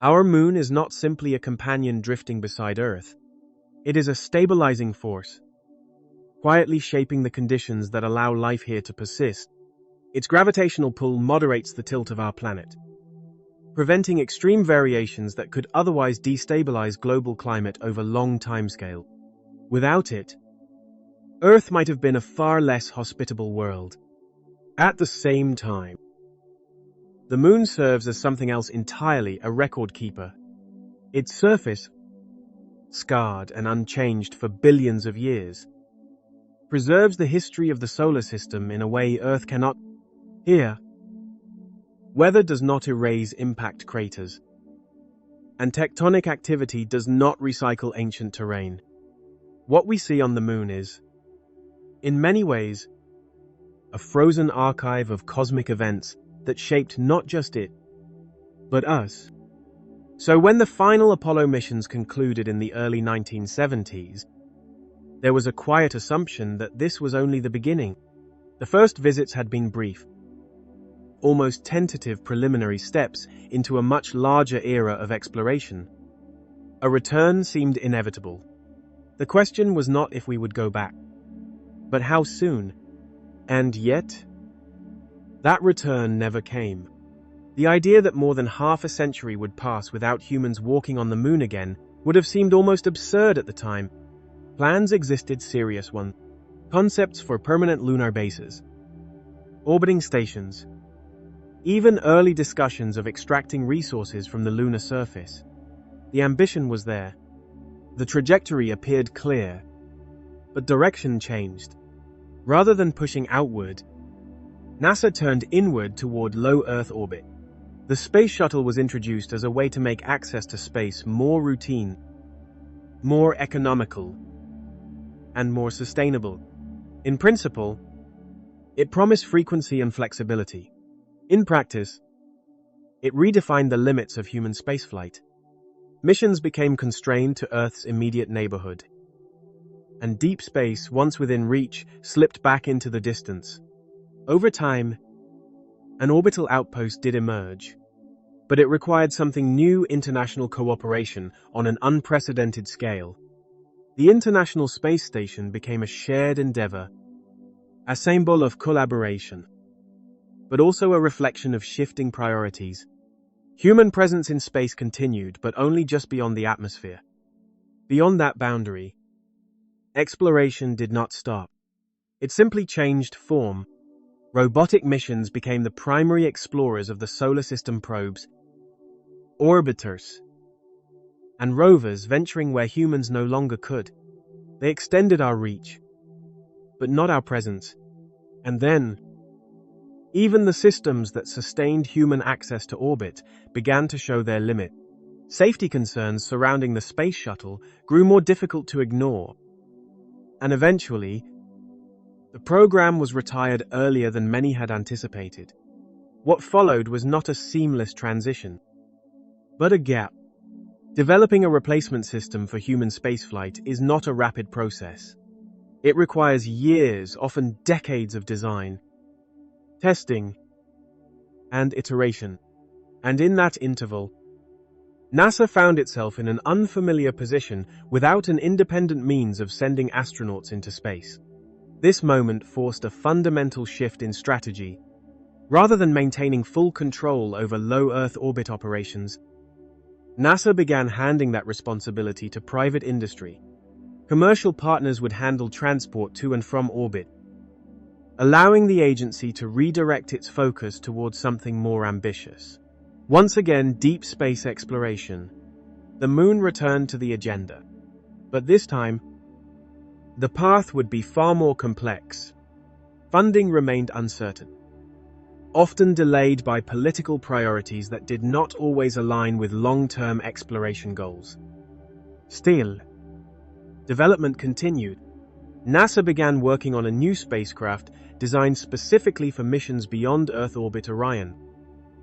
Our moon is not simply a companion drifting beside Earth. It is a stabilizing force, quietly shaping the conditions that allow life here to persist. Its gravitational pull moderates the tilt of our planet, preventing extreme variations that could otherwise destabilize global climate over long timescale. Without it, Earth might have been a far less hospitable world. At the same time, the moon serves as something else entirely, a record keeper. Its surface, scarred and unchanged for billions of years, preserves the history of the solar system in a way Earth cannot. Here, weather does not erase impact craters, and tectonic activity does not recycle ancient terrain. What we see on the moon is, in many ways, a frozen archive of cosmic events that shaped not just it, but us. So when the final Apollo missions concluded in the early 1970s, there was a quiet assumption that this was only the beginning. The first visits had been brief, almost tentative preliminary steps into a much larger era of exploration. A return seemed inevitable. The question was not if we would go back, but how soon. And yet, that return never came. The idea that more than half a century would pass without humans walking on the moon again would have seemed almost absurd at the time. Plans existed, serious ones. Concepts for permanent lunar bases, orbiting stations, even early discussions of extracting resources from the lunar surface. The ambition was there. The trajectory appeared clear, but direction changed. Rather than pushing outward, NASA turned inward toward low Earth orbit. The space shuttle was introduced as a way to make access to space more routine, more economical, and more sustainable. In principle, it promised frequency and flexibility. In practice, it redefined the limits of human spaceflight. Missions became constrained to Earth's immediate neighborhood, and deep space, once within reach, slipped back into the distance. Over time, an orbital outpost did emerge, but it required something new: international cooperation on an unprecedented scale. The International Space Station became a shared endeavor, a symbol of collaboration, but also a reflection of shifting priorities. Human presence in space continued, but only just beyond the atmosphere. Beyond that boundary, exploration did not stop. It simply changed form. Robotic missions became the primary explorers of the solar system: probes, orbiters, and rovers venturing where humans no longer could. They extended our reach, but not our presence. And then, even the systems that sustained human access to orbit began to show their limit. Safety concerns surrounding the space shuttle grew more difficult to ignore, and eventually, the program was retired earlier than many had anticipated. What followed was not a seamless transition, but a gap. Developing a replacement system for human spaceflight is not a rapid process. It requires years, often decades of design, testing, and iteration. And in that interval, NASA found itself in an unfamiliar position without an independent means of sending astronauts into space. This moment forced a fundamental shift in strategy. Rather than maintaining full control over low Earth orbit operations, NASA began handing that responsibility to private industry. Commercial partners would handle transport to and from orbit, allowing the agency to redirect its focus towards something more ambitious. Once again, deep space exploration. The moon returned to the agenda. But this time, the path would be far more complex. Funding remained uncertain, often delayed by political priorities that did not always align with long-term exploration goals. Still, development continued. NASA began working on a new spacecraft designed specifically for missions beyond Earth orbit: Orion.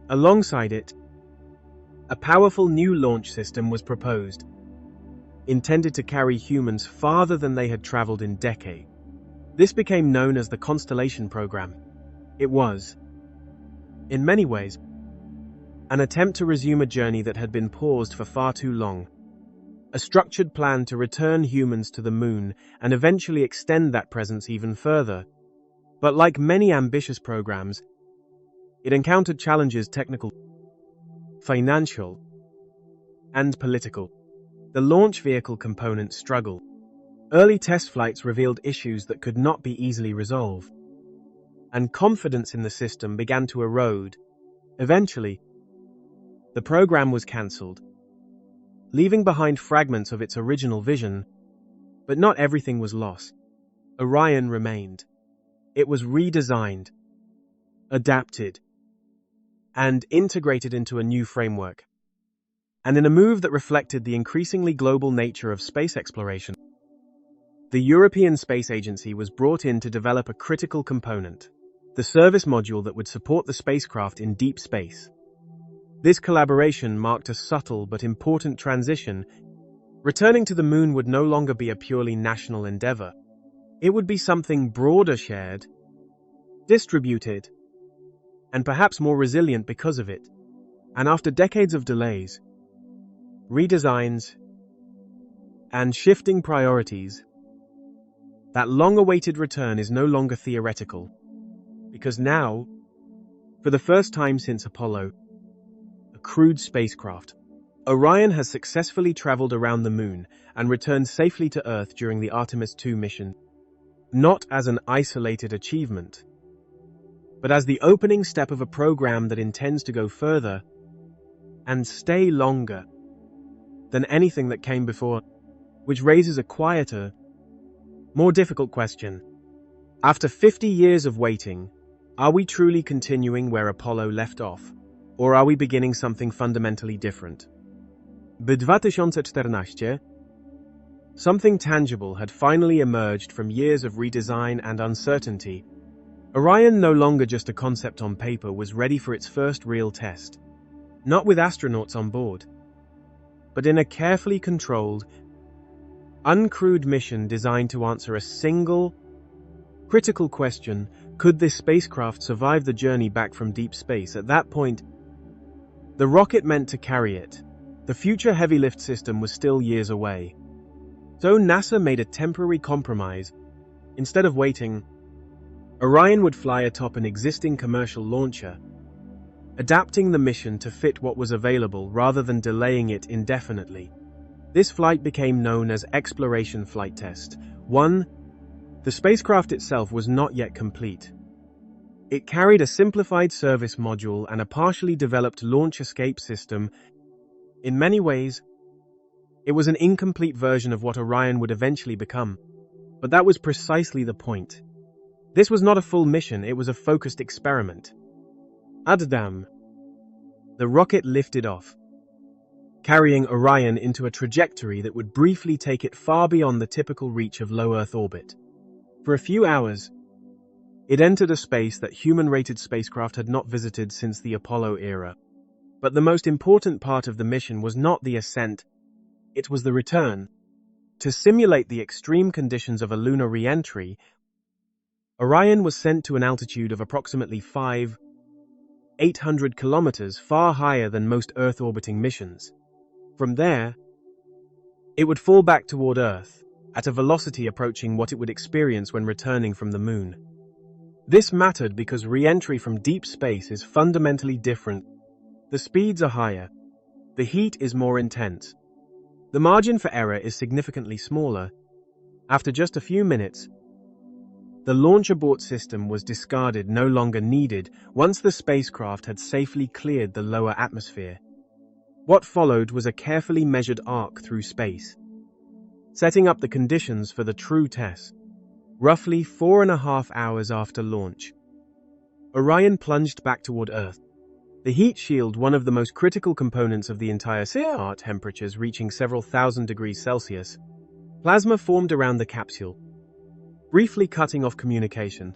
Alongside it, a powerful new launch system was proposed, intended to carry humans farther than they had traveled in decades. This became known as the Constellation program. It was, in many ways, an attempt to resume a journey that had been paused for far too long. A structured plan to return humans to the moon and eventually extend that presence even further. But like many ambitious programs, it encountered challenges: technical, financial, and political. The launch vehicle component struggled. Early test flights revealed issues that could not be easily resolved, and confidence in the system began to erode. Eventually, the program was cancelled, leaving behind fragments of its original vision. But not everything was lost. Orion remained. It was redesigned, adapted, and integrated into a new framework. And in a move that reflected the increasingly global nature of space exploration, the European Space Agency was brought in to develop a critical component: the service module that would support the spacecraft in deep space. This collaboration marked a subtle but important transition. Returning to the moon would no longer be a purely national endeavor. It would be something broader, shared, distributed, and perhaps more resilient because of it. And after decades of delays, redesigns, and shifting priorities, that long-awaited return is no longer theoretical. Because now, for the first time since Apollo, a crewed spacecraft, Orion has successfully traveled around the moon and returned safely to Earth during the Artemis II mission. Not as an isolated achievement, but as the opening step of a program that intends to go further and stay longer than anything that came before, which raises a quieter, more difficult question. After 50 years of waiting, are we truly continuing where Apollo left off, or are we beginning something fundamentally different? By 2014, something tangible had finally emerged from years of redesign and uncertainty. Orion, no longer just a concept on paper, was ready for its first real test. Not with astronauts on board, but in a carefully controlled, uncrewed mission designed to answer a single, critical question: could this spacecraft survive the journey back from deep space? At that point, the rocket meant to carry it, the future heavy lift system, was still years away. So NASA made a temporary compromise. Instead of waiting, Orion would fly atop an existing commercial launcher, adapting the mission to fit what was available rather than delaying it indefinitely. This flight became known as Exploration Flight Test 1. The spacecraft itself was not yet complete. It carried a simplified service module and a partially developed launch escape system. In many ways, it was an incomplete version of what Orion would eventually become. But that was precisely the point. This was not a full mission, it was a focused experiment. Adam. The rocket lifted off, carrying Orion into a trajectory that would briefly take it far beyond the typical reach of low Earth orbit. For a few hours, it entered a space that human-rated spacecraft had not visited since the Apollo era. But the most important part of the mission was not the ascent, it was the return. To simulate the extreme conditions of a lunar re-entry, Orion was sent to an altitude of approximately 800 kilometers, far higher than most Earth-orbiting missions. From there, it would fall back toward Earth, at a velocity approaching what it would experience when returning from the moon. This mattered because re-entry from deep space is fundamentally different. The speeds are higher, the heat is more intense, the margin for error is significantly smaller. After just a few minutes, the launch abort system was discarded, no longer needed, once the spacecraft had safely cleared the lower atmosphere. What followed was a carefully measured arc through space, setting up the conditions for the true test. Roughly 4.5 hours after launch, Orion plunged back toward Earth. The heat shield, one of the most critical components of the entire system, temperatures reaching several thousand degrees Celsius, plasma formed around the capsule, briefly cutting off communication.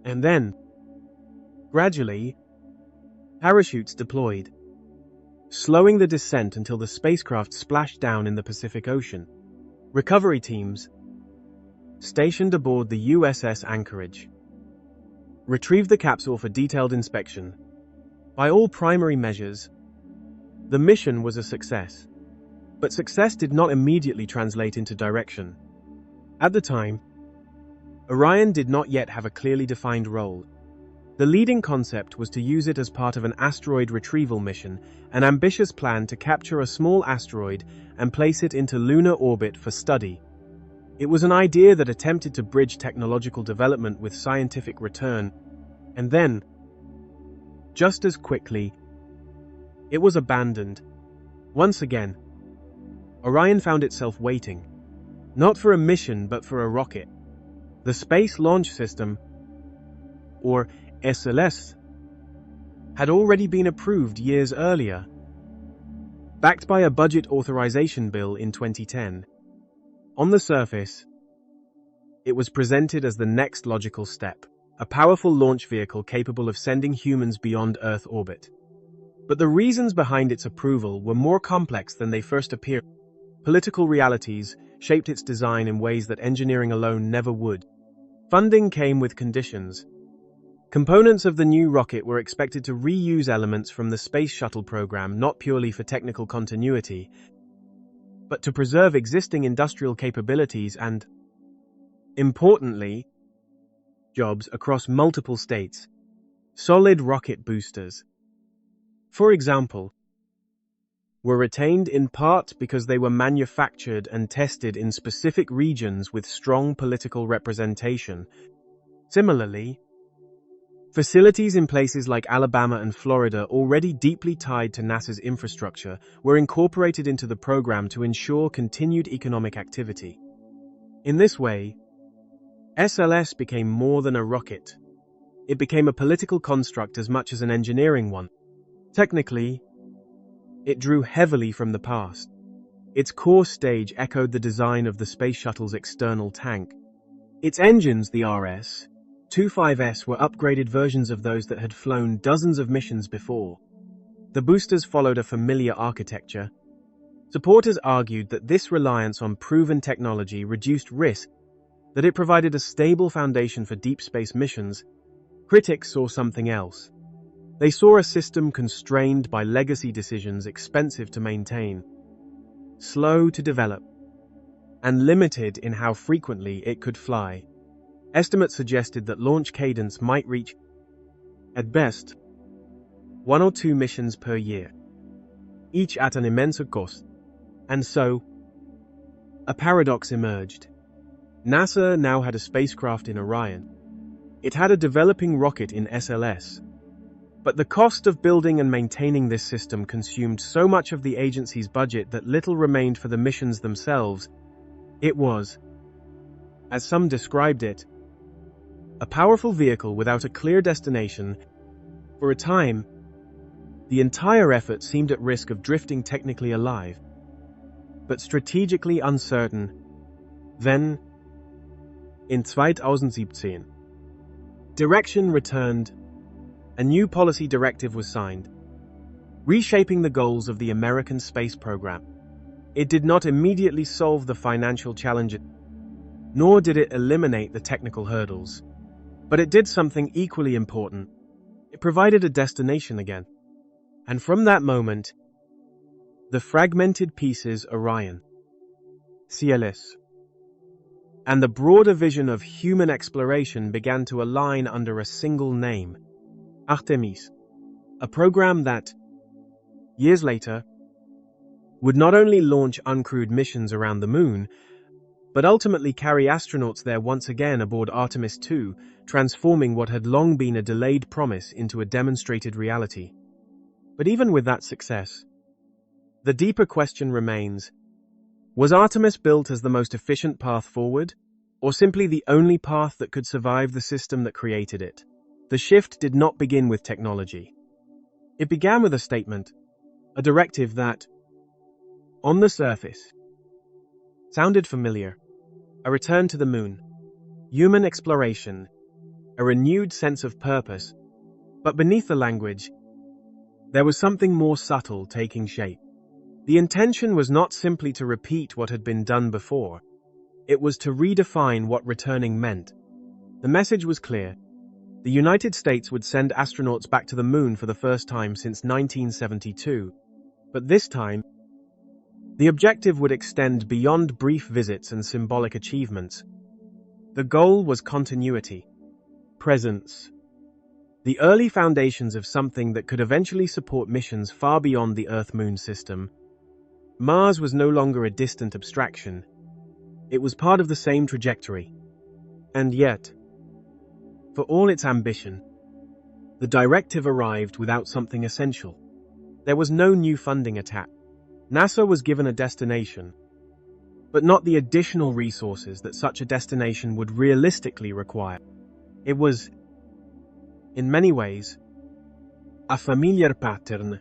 And then, gradually, parachutes deployed, slowing the descent until the spacecraft splashed down in the Pacific Ocean. Recovery teams, stationed aboard the USS Anchorage, retrieved the capsule for detailed inspection. By all primary measures, The mission was a success, but success did not immediately translate into direction. At the time, Orion did not yet have a clearly defined role. The leading concept was to use it as part of an asteroid retrieval mission, an ambitious plan to capture a small asteroid and place it into lunar orbit for study. It was an idea that attempted to bridge technological development with scientific return, and then, just as quickly, it was abandoned. Once again, Orion found itself waiting, not for a mission but for a rocket. The Space Launch System, or SLS, had already been approved years earlier, backed by a budget authorization bill in 2010. On the surface, it was presented as the next logical step, a powerful launch vehicle capable of sending humans beyond Earth orbit. But the reasons behind its approval were more complex than they first appeared. Political realities shaped its design in ways that engineering alone never would. Funding came with conditions. Components of the new rocket were expected to reuse elements from the Space Shuttle program not purely for technical continuity, but to preserve existing industrial capabilities and, importantly, jobs across multiple states. Solid rocket boosters, for example, were retained in part because they were manufactured and tested in specific regions with strong political representation. Similarly, facilities in places like Alabama and Florida, already deeply tied to NASA's infrastructure, were incorporated into the program to ensure continued economic activity. In this way, SLS became more than a rocket. It became a political construct as much as an engineering one. Technically, it drew heavily from the past. Its core stage echoed the design of the Space Shuttle's external tank. Its engines, the RS-25S, were upgraded versions of those that had flown dozens of missions before. The boosters followed a familiar architecture. Supporters argued that this reliance on proven technology reduced risk, that it provided a stable foundation for deep space missions. Critics saw something else. They saw a system constrained by legacy decisions, expensive to maintain, slow to develop, and limited in how frequently it could fly. Estimates suggested that launch cadence might reach, at best, 1 or 2 missions per year, each at an immense cost. And so, a paradox emerged. NASA now had a spacecraft in Orion. It had a developing rocket in SLS. But the cost of building and maintaining this system consumed so much of the agency's budget that little remained for the missions themselves. It was, as some described it, a powerful vehicle without a clear destination. For a time, the entire effort seemed at risk of drifting technically alive, but strategically uncertain. Then, in 2017, direction returned. A new policy directive was signed, reshaping the goals of the American space program. It did not immediately solve the financial challenges, nor did it eliminate the technical hurdles. But it did something equally important. It provided a destination again. And from that moment, the fragmented pieces Orion, CLS, and the broader vision of human exploration began to align under a single name, Artemis, a program that, years later, would not only launch uncrewed missions around the moon, but ultimately carry astronauts there once again aboard Artemis II, transforming what had long been a delayed promise into a demonstrated reality. But even with that success, the deeper question remains: was Artemis built as the most efficient path forward, or simply the only path that could survive the system that created it? The shift did not begin with technology. It began with a statement, a directive that, on the surface, sounded familiar. A return to the moon, human exploration, a renewed sense of purpose. But beneath the language, there was something more subtle taking shape. The intention was not simply to repeat what had been done before. It was to redefine what returning meant. The message was clear. The United States would send astronauts back to the moon for the first time since 1972. But this time, the objective would extend beyond brief visits and symbolic achievements. The goal was continuity, presence, the early foundations of something that could eventually support missions far beyond the Earth-Moon system. Mars was no longer a distant abstraction. It was part of the same trajectory. And yet, for all its ambition, the directive arrived without something essential. There was no new funding attached. NASA was given a destination, but not the additional resources that such a destination would realistically require. It was, in many ways, a familiar pattern,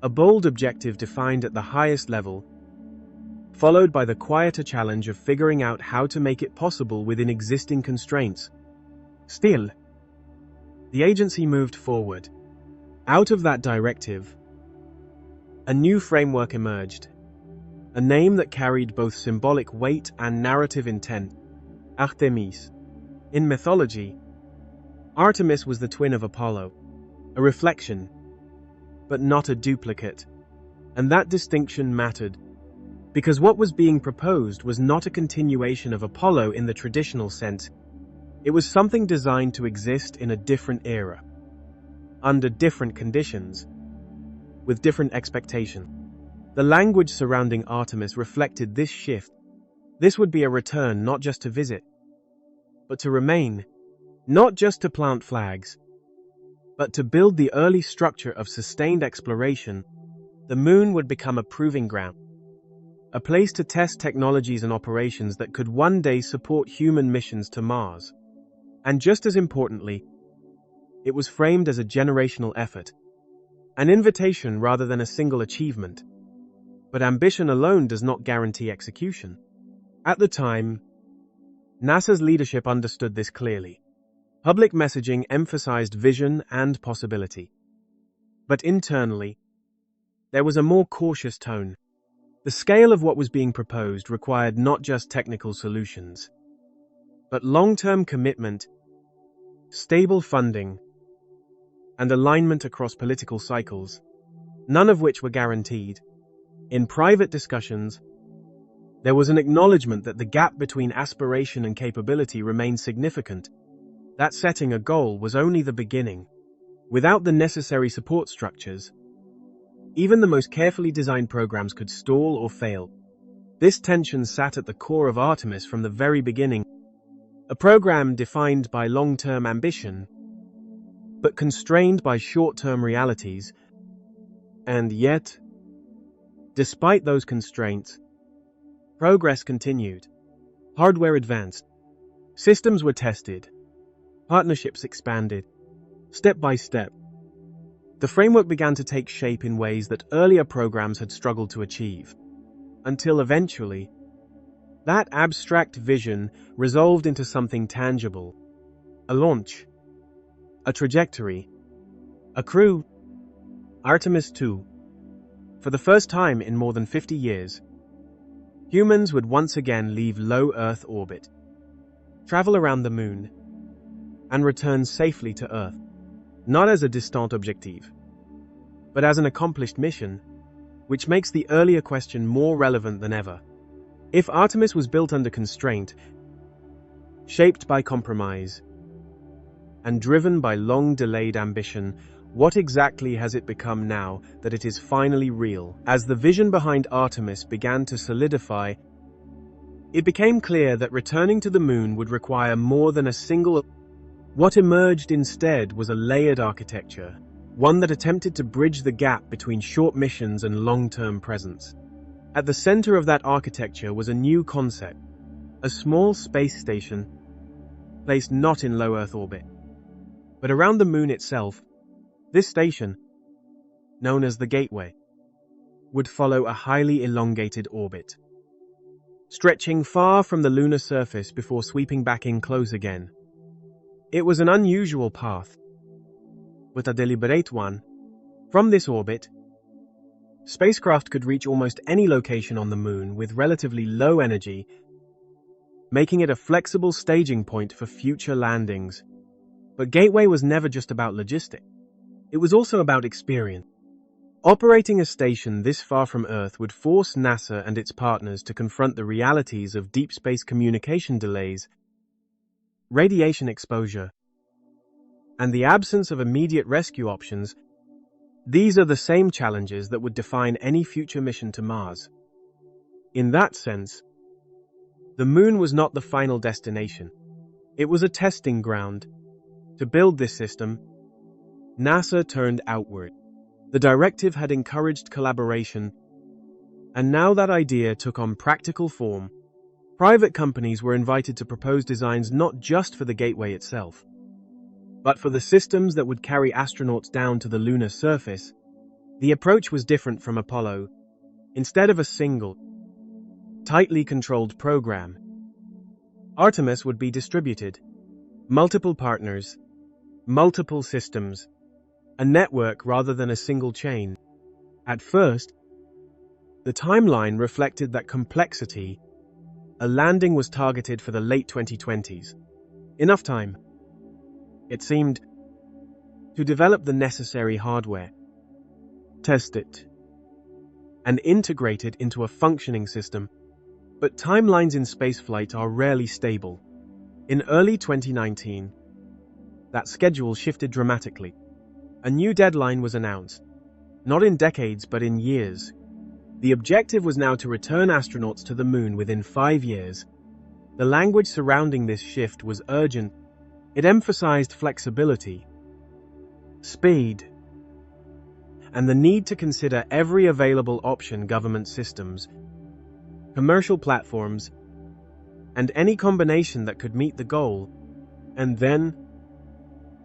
a bold objective defined at the highest level, followed by the quieter challenge of figuring out how to make it possible within existing constraints. Still, the agency moved forward. Out of that directive, a new framework emerged, a name that carried both symbolic weight and narrative intent: Artemis. In mythology, Artemis was the twin of Apollo, a reflection, but not a duplicate. And that distinction mattered, because what was being proposed was not a continuation of Apollo in the traditional sense. It was something designed to exist in a different era, under different conditions, with different expectations. The language surrounding Artemis reflected this shift. This would be a return not just to visit, but to remain, not just to plant flags, but to build the early structure of sustained exploration. The moon would become a proving ground, a place to test technologies and operations that could one day support human missions to Mars. And just as importantly, it was framed as a generational effort, an invitation rather than a single achievement. But ambition alone does not guarantee execution. At the time, NASA's leadership understood this clearly. Public messaging emphasized vision and possibility. But internally, there was a more cautious tone. The scale of what was being proposed required not just technical solutions, but long-term commitment, stable funding, and alignment across political cycles, none of which were guaranteed. In private discussions, there was an acknowledgement that the gap between aspiration and capability remained significant, that setting a goal was only the beginning. Without the necessary support structures, even the most carefully designed programs could stall or fail. This tension sat at the core of Artemis from the very beginning, a program defined by long-term ambition, but constrained by short-term realities. And yet, despite those constraints, progress continued. Hardware advanced, systems were tested, partnerships expanded. Step by step, the framework began to take shape in ways that earlier programs had struggled to achieve, until eventually, that abstract vision resolved into something tangible: a launch, a trajectory, a crew. Artemis II. For the first time in more than 50 years, humans would once again leave low Earth orbit, travel around the moon, and return safely to Earth. Not as a distant objective, but as an accomplished mission, which makes the earlier question more relevant than ever. If Artemis was built under constraint, shaped by compromise, and driven by long-delayed ambition, what exactly has it become now that it is finally real? As the vision behind Artemis began to solidify, it became clear that returning to the moon would require more than a single. What emerged instead was a layered architecture, one that attempted to bridge the gap between short missions and long-term presence. At the center of that architecture was a new concept, a small space station, placed not in low Earth orbit, but around the moon itself. This station, known as the Gateway, would follow a highly elongated orbit, stretching far from the lunar surface before sweeping back in close again. It was an unusual path, but a deliberate one. From this orbit, spacecraft could reach almost any location on the moon with relatively low energy, making it a flexible staging point for future landings. But Gateway was never just about logistics. It was also about experience. Operating a station this far from Earth would force NASA and its partners to confront the realities of deep space communication delays, radiation exposure, and the absence of immediate rescue options. These are the same challenges that would define any future mission to Mars. In that sense, the Moon was not the final destination. It was a testing ground. To build this system, NASA turned outward. The directive had encouraged collaboration, and now that idea took on practical form. Private companies were invited to propose designs not just for the gateway itself, but for the systems that would carry astronauts down to the lunar surface. The approach was different from Apollo. Instead of a single, tightly controlled program, Artemis would be distributed. Multiple partners, multiple systems, a network rather than a single chain. At first, the timeline reflected that complexity. A landing was targeted for the late 2020s. Enough time, it seemed, to develop the necessary hardware, test it, and integrate it into a functioning system. But timelines in spaceflight are rarely stable. In early 2019, that schedule shifted dramatically. A new deadline was announced, not in decades but in years. The objective was now to return astronauts to the Moon within 5 years. The language surrounding this shift was urgent. It emphasized flexibility, speed, and the need to consider every available option: government systems, commercial platforms, and any combination that could meet the goal. And then,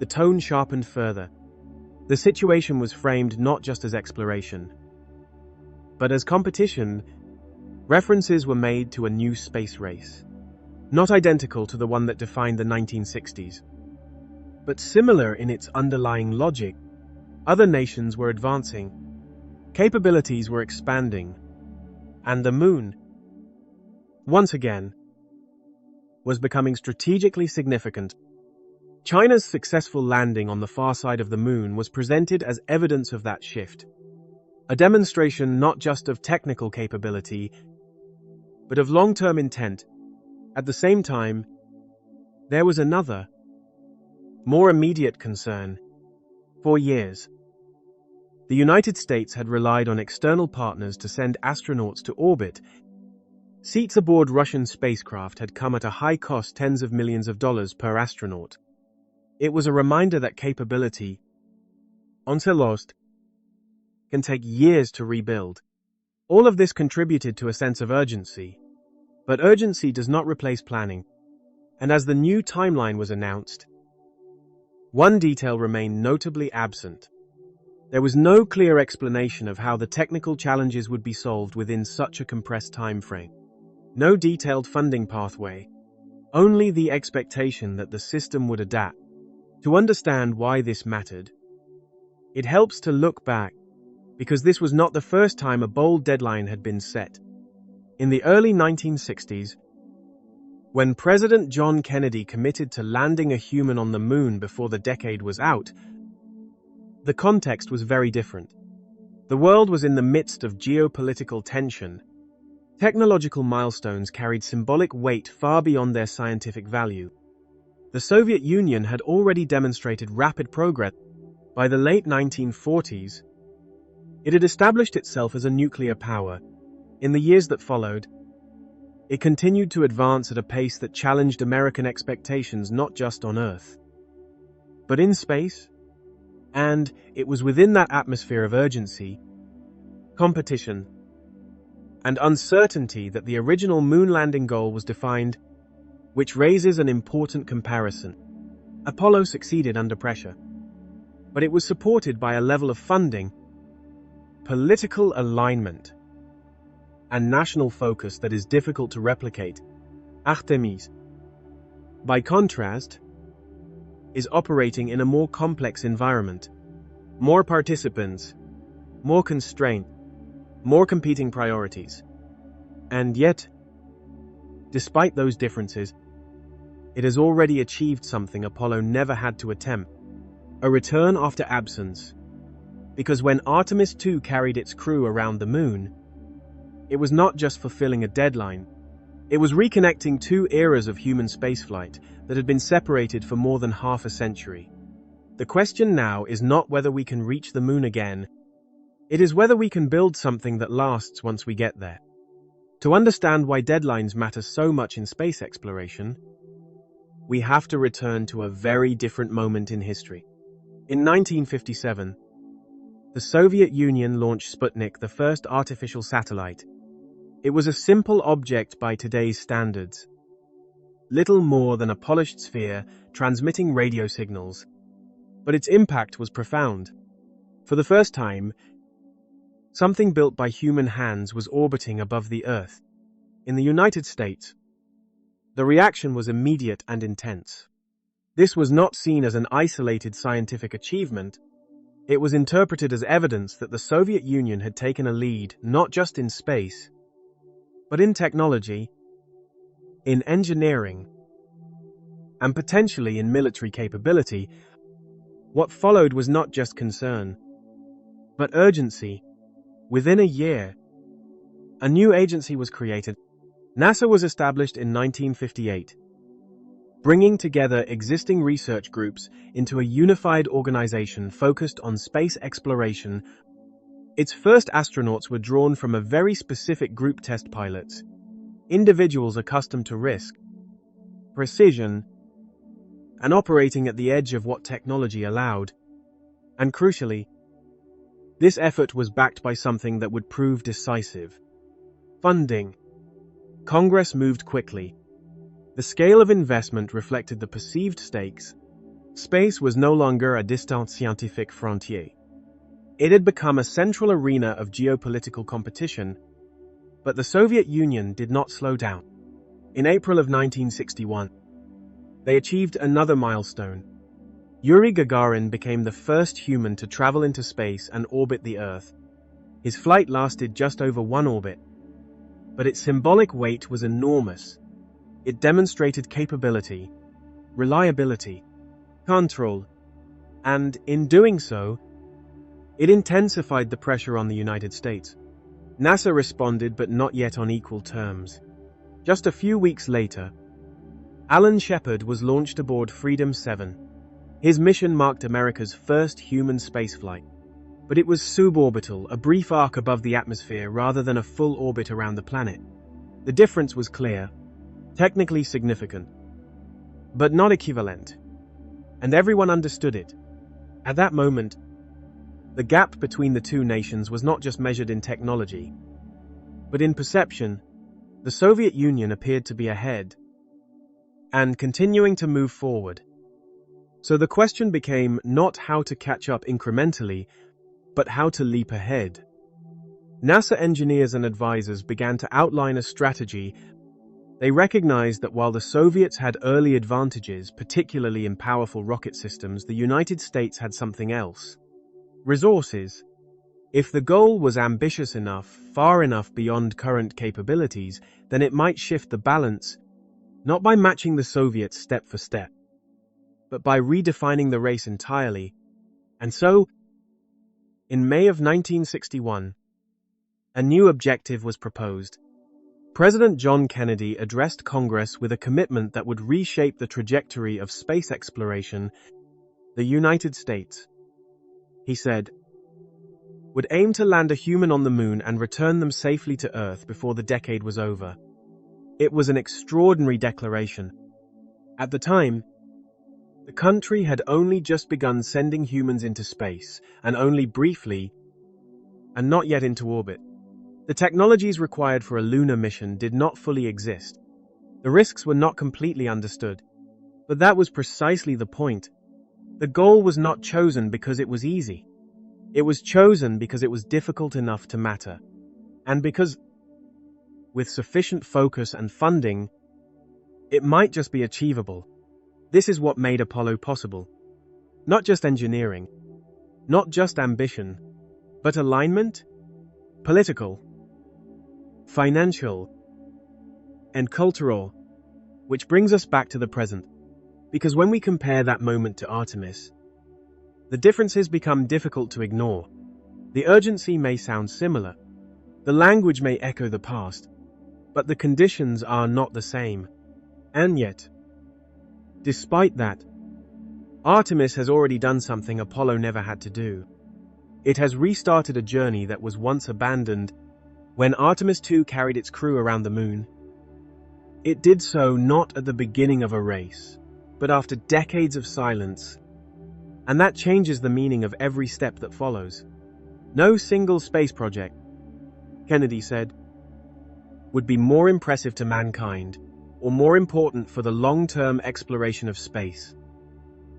the tone sharpened further. The situation was framed not just as exploration, but as competition. References were made to a new space race, not identical to the one that defined the 1960s, but similar in its underlying logic. Other nations were advancing, capabilities were expanding, and the Moon, once again, was becoming strategically significant. China's successful landing on the far side of the Moon was presented as evidence of that shift, a demonstration not just of technical capability, but of long-term intent. At the same time, there was another, more immediate concern. For years, the United States had relied on external partners to send astronauts to orbit. Seats aboard Russian spacecraft had come at a high cost, tens of millions of dollars per astronaut. It was a reminder that capability, once lost, can take years to rebuild. All of this contributed to a sense of urgency. But urgency does not replace planning. And as the new timeline was announced, one detail remained notably absent. There was no clear explanation of how the technical challenges would be solved within such a compressed time frame. No detailed funding pathway, only the expectation that the system would adapt. To understand why this mattered, it helps to look back, because this was not the first time a bold deadline had been set. In the early 1960s, when President John Kennedy committed to landing a human on the Moon before the decade was out, the context was very different. The world was in the midst of geopolitical tension. Technological milestones carried symbolic weight far beyond their scientific value. The Soviet Union had already demonstrated rapid progress. By the late 1940s, it had established itself as a nuclear power. In the years that followed, it continued to advance at a pace that challenged American expectations not just on Earth, but in space. And it was within that atmosphere of urgency, competition, and uncertainty that the original Moon landing goal was defined, which raises an important comparison. Apollo succeeded under pressure, but it was supported by a level of funding, political alignment, and national focus that is difficult to replicate. Artemis, by contrast, is operating in a more complex environment. More participants, more constraint, more competing priorities. And yet, despite those differences, it has already achieved something Apollo never had to attempt: a return after absence. Because when Artemis II carried its crew around the moon, it was not just fulfilling a deadline, it was reconnecting two eras of human spaceflight that had been separated for more than half a century. The question now is not whether we can reach the moon again, it is whether we can build something that lasts once we get there. To understand why deadlines matter so much in space exploration, we have to return to a very different moment in history. In 1957, the Soviet Union launched Sputnik, the first artificial satellite. It was a simple object by today's standards, little more than a polished sphere transmitting radio signals, but its impact was profound. For the first time, something built by human hands was orbiting above the Earth. In the United States, the reaction was immediate and intense. This was not seen as an isolated scientific achievement. It was interpreted as evidence that the Soviet Union had taken a lead not just in space, but in technology, in engineering, and potentially in military capability. What followed was not just concern, but urgency. Within a year, a new agency was created. NASA was established in 1958, bringing together existing research groups into a unified organization focused on space exploration. Its first astronauts were drawn from a very specific group: test pilots, individuals accustomed to risk, precision, and operating at the edge of what technology allowed. And crucially, this effort was backed by something that would prove decisive: funding. Congress moved quickly. The scale of investment reflected the perceived stakes. Space was no longer a distant scientific frontier. It had become a central arena of geopolitical competition, but the Soviet Union did not slow down. In April of 1961, they achieved another milestone. Yuri Gagarin became the first human to travel into space and orbit the Earth. His flight lasted just over one orbit, but its symbolic weight was enormous. It demonstrated capability, reliability, control, and, in doing so, it intensified the pressure on the United States. NASA responded, but not yet on equal terms. Just a few weeks later, Alan Shepard was launched aboard Freedom 7. His mission marked America's first human spaceflight, but it was suborbital, a brief arc above the atmosphere rather than a full orbit around the planet. The difference was clear, technically significant, but not equivalent, and everyone understood it. At that moment, the gap between the two nations was not just measured in technology, but in perception. The Soviet Union appeared to be ahead and continuing to move forward. So the question became not how to catch up incrementally, but how to leap ahead. NASA engineers and advisors began to outline a strategy. They recognized that while the Soviets had early advantages, particularly in powerful rocket systems, the United States had something else: resources. If the goal was ambitious enough, far enough beyond current capabilities, then it might shift the balance, not by matching the Soviets step for step, but by redefining the race entirely. And so, in May of 1961, a new objective was proposed. President John Kennedy addressed Congress with a commitment that would reshape the trajectory of space exploration. The United States, he said, would aim to land a human on the moon and return them safely to Earth before the decade was over. It was an extraordinary declaration. At the time, the country had only just begun sending humans into space, and only briefly, and not yet into orbit. The technologies required for a lunar mission did not fully exist. The risks were not completely understood. But that was precisely the point. The goal was not chosen because it was easy. It was chosen because it was difficult enough to matter. And because, with sufficient focus and funding, it might just be achievable. This is what made Apollo possible. Not just engineering, not just ambition, but alignment, political, financial, and cultural, which brings us back to the present. Because when we compare that moment to Artemis, the differences become difficult to ignore. The urgency may sound similar. The language may echo the past, but the conditions are not the same. And yet, despite that, Artemis has already done something Apollo never had to do. It has restarted a journey that was once abandoned when Artemis II carried its crew around the moon. It did so not at the beginning of a race, but after decades of silence, and that changes the meaning of every step that follows. No single space project, Kennedy said, would be more impressive to mankind or more important for the long-term exploration of space.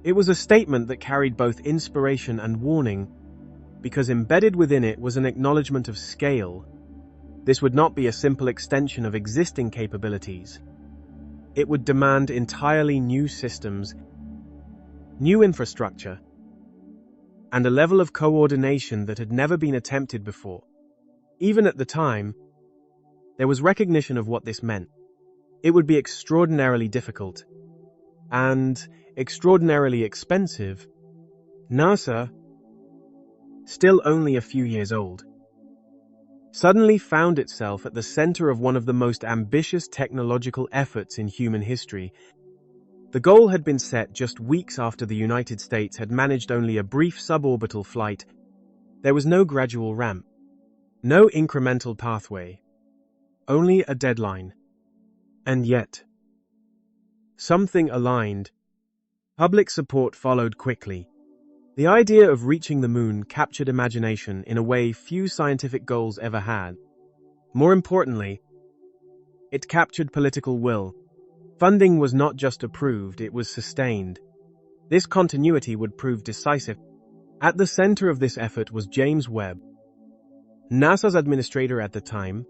It was a statement that carried both inspiration and warning, because embedded within it was an acknowledgement of scale. This would not be a simple extension of existing capabilities. It would demand entirely new systems, new infrastructure, and a level of coordination that had never been attempted before. Even at the time, there was recognition of what this meant. It would be extraordinarily difficult and extraordinarily expensive. NASA, still only a few years old, suddenly found itself at the center of one of the most ambitious technological efforts in human history. The goal had been set just weeks after the United States had managed only a brief suborbital flight. There was no gradual ramp, no incremental pathway, only a deadline. And yet, something aligned. Public support followed quickly. The idea of reaching the moon captured imagination in a way few scientific goals ever had. More importantly, it captured political will. Funding was not just approved, it was sustained. This continuity would prove decisive. At the center of this effort was James Webb, NASA's administrator at the time.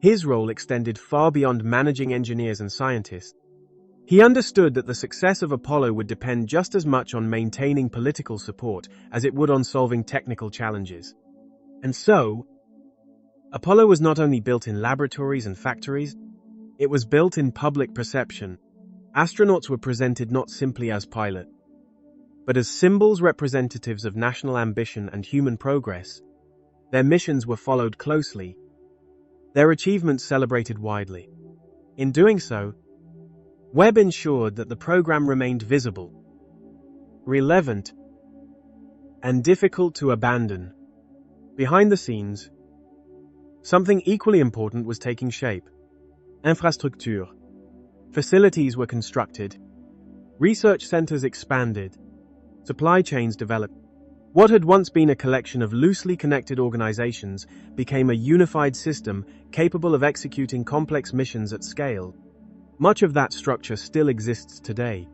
His role extended far beyond managing engineers and scientists. He understood that the success of Apollo would depend just as much on maintaining political support as it would on solving technical challenges. And so, Apollo was not only built in laboratories and factories, it was built in public perception. Astronauts were presented not simply as pilots, but as symbols representatives of national ambition and human progress. Their missions were followed closely, their achievements celebrated widely. In doing so, Webb ensured that the program remained visible, relevant, and difficult to abandon. Behind the scenes, something equally important was taking shape. Infrastructure. Facilities were constructed, research centers expanded, supply chains developed. What had once been a collection of loosely connected organizations became a unified system capable of executing complex missions at scale. Much of that structure still exists today,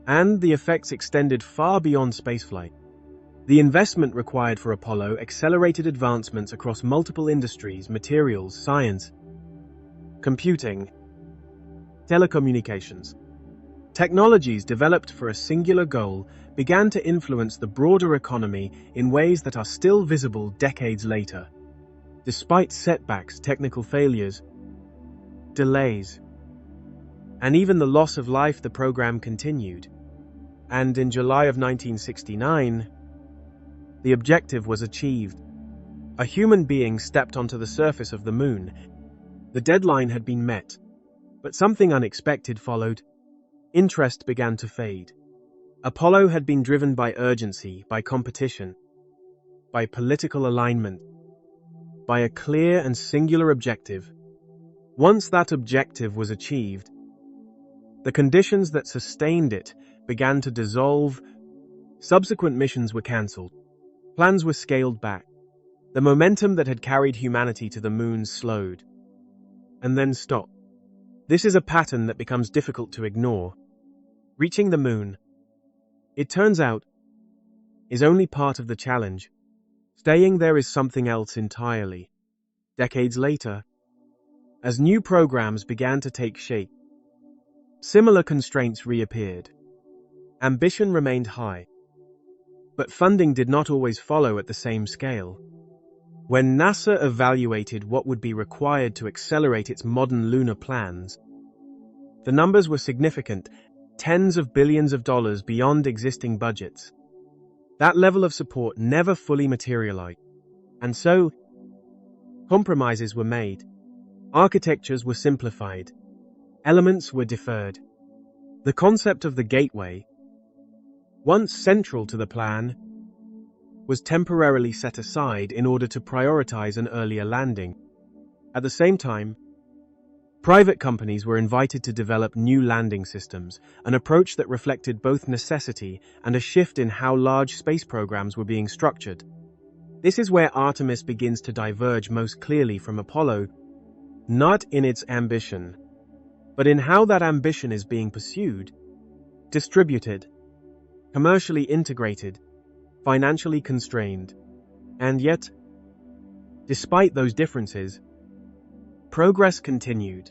and the effects extended far beyond spaceflight. The investment required for Apollo accelerated advancements across multiple industries, materials, science, computing, telecommunications. Technologies developed for a singular goal began to influence the broader economy in ways that are still visible decades later. Despite setbacks, technical failures, delays, and even the loss of life, the program continued. And in July of 1969, the objective was achieved. A human being stepped onto the surface of the moon. The deadline had been met, but something unexpected followed. Interest began to fade. Apollo had been driven by urgency, by competition, by political alignment, by a clear and singular objective. Once that objective was achieved, the conditions that sustained it began to dissolve. Subsequent missions were cancelled. Plans were scaled back. The momentum that had carried humanity to the moon slowed, and then stopped. This is a pattern that becomes difficult to ignore. Reaching the moon, it turns out, is only part of the challenge. Staying there is something else entirely. Decades later, as new programs began to take shape, similar constraints reappeared. Ambition remained high, but funding did not always follow at the same scale. When NASA evaluated what would be required to accelerate its modern lunar plans, the numbers were significant, tens of billions of dollars beyond existing budgets. That level of support never fully materialized. And so, compromises were made. Architectures were simplified. Elements were deferred. The concept of the gateway, once central to the plan, was temporarily set aside in order to prioritize an earlier landing. At the same time, private companies were invited to develop new landing systems, an approach that reflected both necessity and a shift in how large space programs were being structured. This is where Artemis begins to diverge most clearly from Apollo, not in its ambition, but in how that ambition is being pursued, distributed, commercially integrated, financially constrained. And yet, despite those differences, progress continued.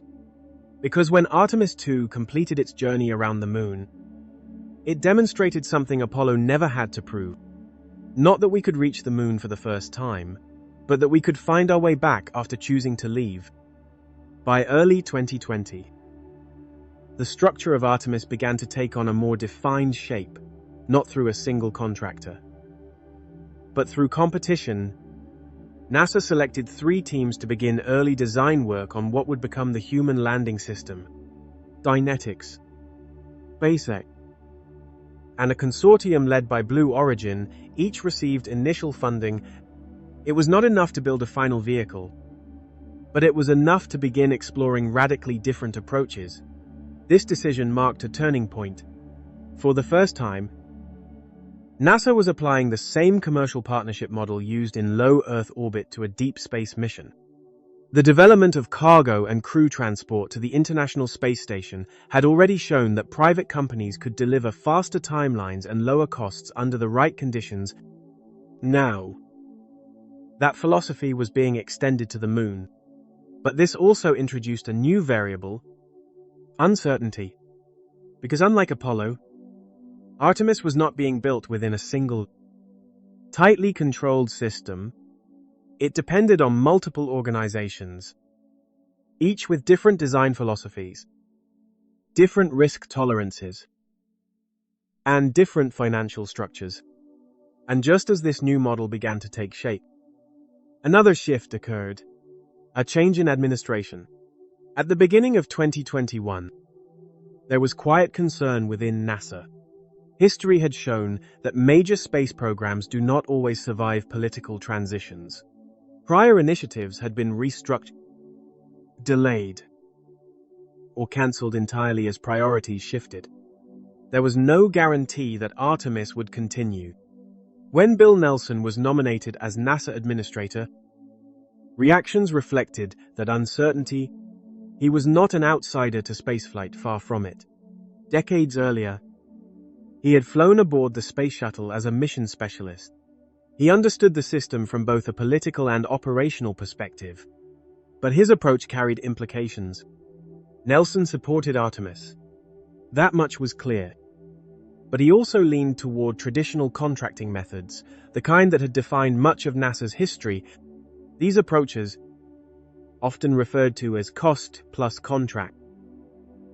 Because when Artemis II completed its journey around the moon, it demonstrated something Apollo never had to prove. Not that we could reach the moon for the first time, but that we could find our way back after choosing to leave. By early 2020, the structure of Artemis began to take on a more defined shape, not through a single contractor, but through competition. NASA selected 3 teams to begin early design work on what would become the human landing system: Dynetics, SpaceX, and a consortium led by Blue Origin. Each received initial funding. It was not enough to build a final vehicle, but it was enough to begin exploring radically different approaches. This decision marked a turning point. For the first time, NASA was applying the same commercial partnership model used in low Earth orbit to a deep space mission. The development of cargo and crew transport to the International Space Station had already shown that private companies could deliver faster timelines and lower costs under the right conditions. Now, that philosophy was being extended to the moon. But this also introduced a new variable: uncertainty. Because unlike Apollo, Artemis was not being built within a single, tightly controlled system. It depended on multiple organizations, each with different design philosophies, different risk tolerances, and different financial structures. And just as this new model began to take shape, another shift occurred: a change in administration. At the beginning of 2021, there was quiet concern within NASA. History had shown that major space programs do not always survive political transitions. Prior initiatives had been restructured, delayed, or cancelled entirely as priorities shifted. There was no guarantee that Artemis would continue. When Bill Nelson was nominated as NASA administrator, reactions reflected that uncertainty. He was not an outsider to spaceflight, far from it. Decades earlier, he had flown aboard the space shuttle as a mission specialist. He understood the system from both a political and operational perspective. But his approach carried implications. Nelson supported Artemis. That much was clear. But he also leaned toward traditional contracting methods, the kind that had defined much of NASA's history. These approaches, often referred to as cost plus contract,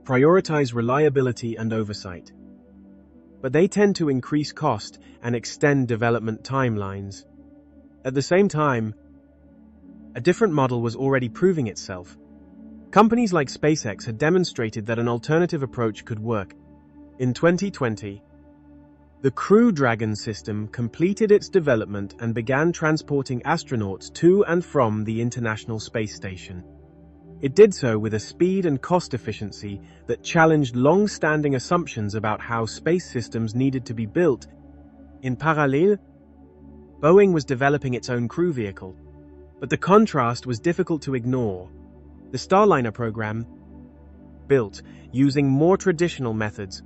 prioritize reliability and oversight. But they tend to increase cost and extend development timelines. At the same time, a different model was already proving itself. Companies like SpaceX had demonstrated that an alternative approach could work. In 2020, the Crew Dragon system completed its development and began transporting astronauts to and from the International Space Station. It did so with a speed and cost efficiency that challenged long-standing assumptions about how space systems needed to be built. In parallel, Boeing was developing its own crew vehicle. But the contrast was difficult to ignore. The Starliner program, built using more traditional methods,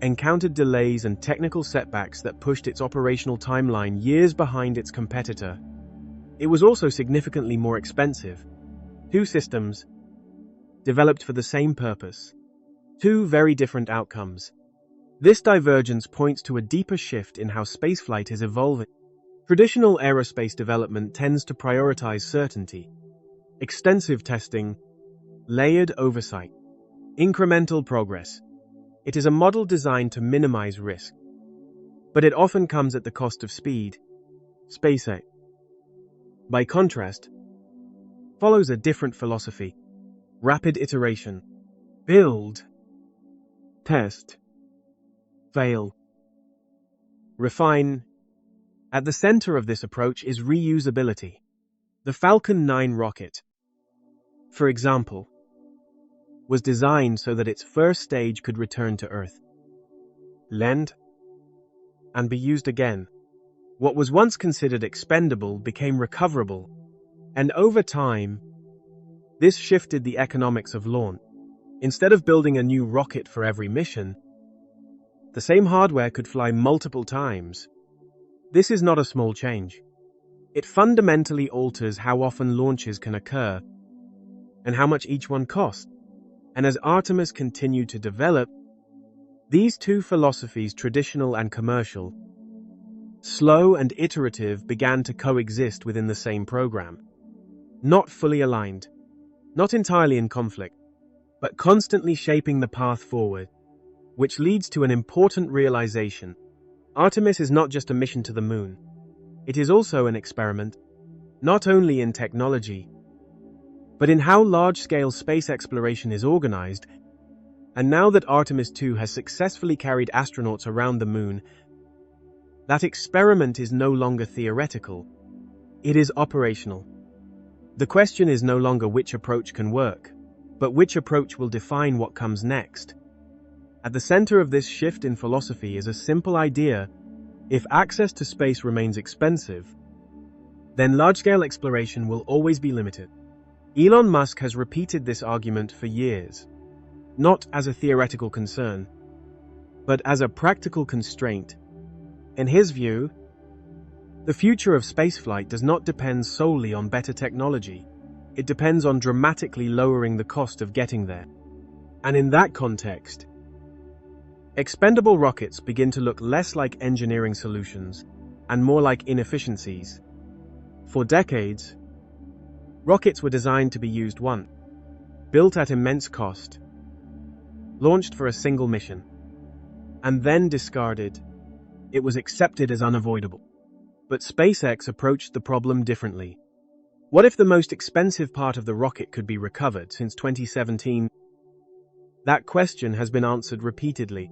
encountered delays and technical setbacks that pushed its operational timeline years behind its competitor. It was also significantly more expensive. 2 systems, developed for the same purpose. 2 very different outcomes. This divergence points to a deeper shift in how spaceflight is evolving. Traditional aerospace development tends to prioritize certainty, extensive testing, layered oversight, incremental progress. It is a model designed to minimize risk, but it often comes at the cost of speed. SpaceX, By contrast, follows a different philosophy: rapid iteration. Build, test, fail, refine. At the center of this approach is reusability. The Falcon 9 rocket, for example, was designed so that its first stage could return to Earth, land, and be used again. What was once considered expendable became recoverable, and over time, this shifted the economics of launch. Instead of building a new rocket for every mission, the same hardware could fly multiple times. This is not a small change. It fundamentally alters how often launches can occur and how much each one costs. And as Artemis continued to develop, these two philosophies, traditional and commercial, slow and iterative, began to coexist within the same program. Not fully aligned, not entirely in conflict, but constantly shaping the path forward, which leads to an important realization. Artemis is not just a mission to the moon. It is also an experiment, not only in technology, but in how large-scale space exploration is organized. And now that Artemis II has successfully carried astronauts around the moon, that experiment is no longer theoretical. It is operational. The question is no longer which approach can work, but which approach will define what comes next. At the center of this shift in philosophy is a simple idea: if access to space remains expensive, then large-scale exploration will always be limited. Elon Musk has repeated this argument for years, not as a theoretical concern, but as a practical constraint. In his view, the future of spaceflight does not depend solely on better technology. It depends on dramatically lowering the cost of getting there. And in that context, expendable rockets begin to look less like engineering solutions and more like inefficiencies. For decades, rockets were designed to be used once, built at immense cost, launched for a single mission, and then discarded. It was accepted as unavoidable. But SpaceX approached the problem differently. What if the most expensive part of the rocket could be recovered? Since 2017, that question has been answered repeatedly.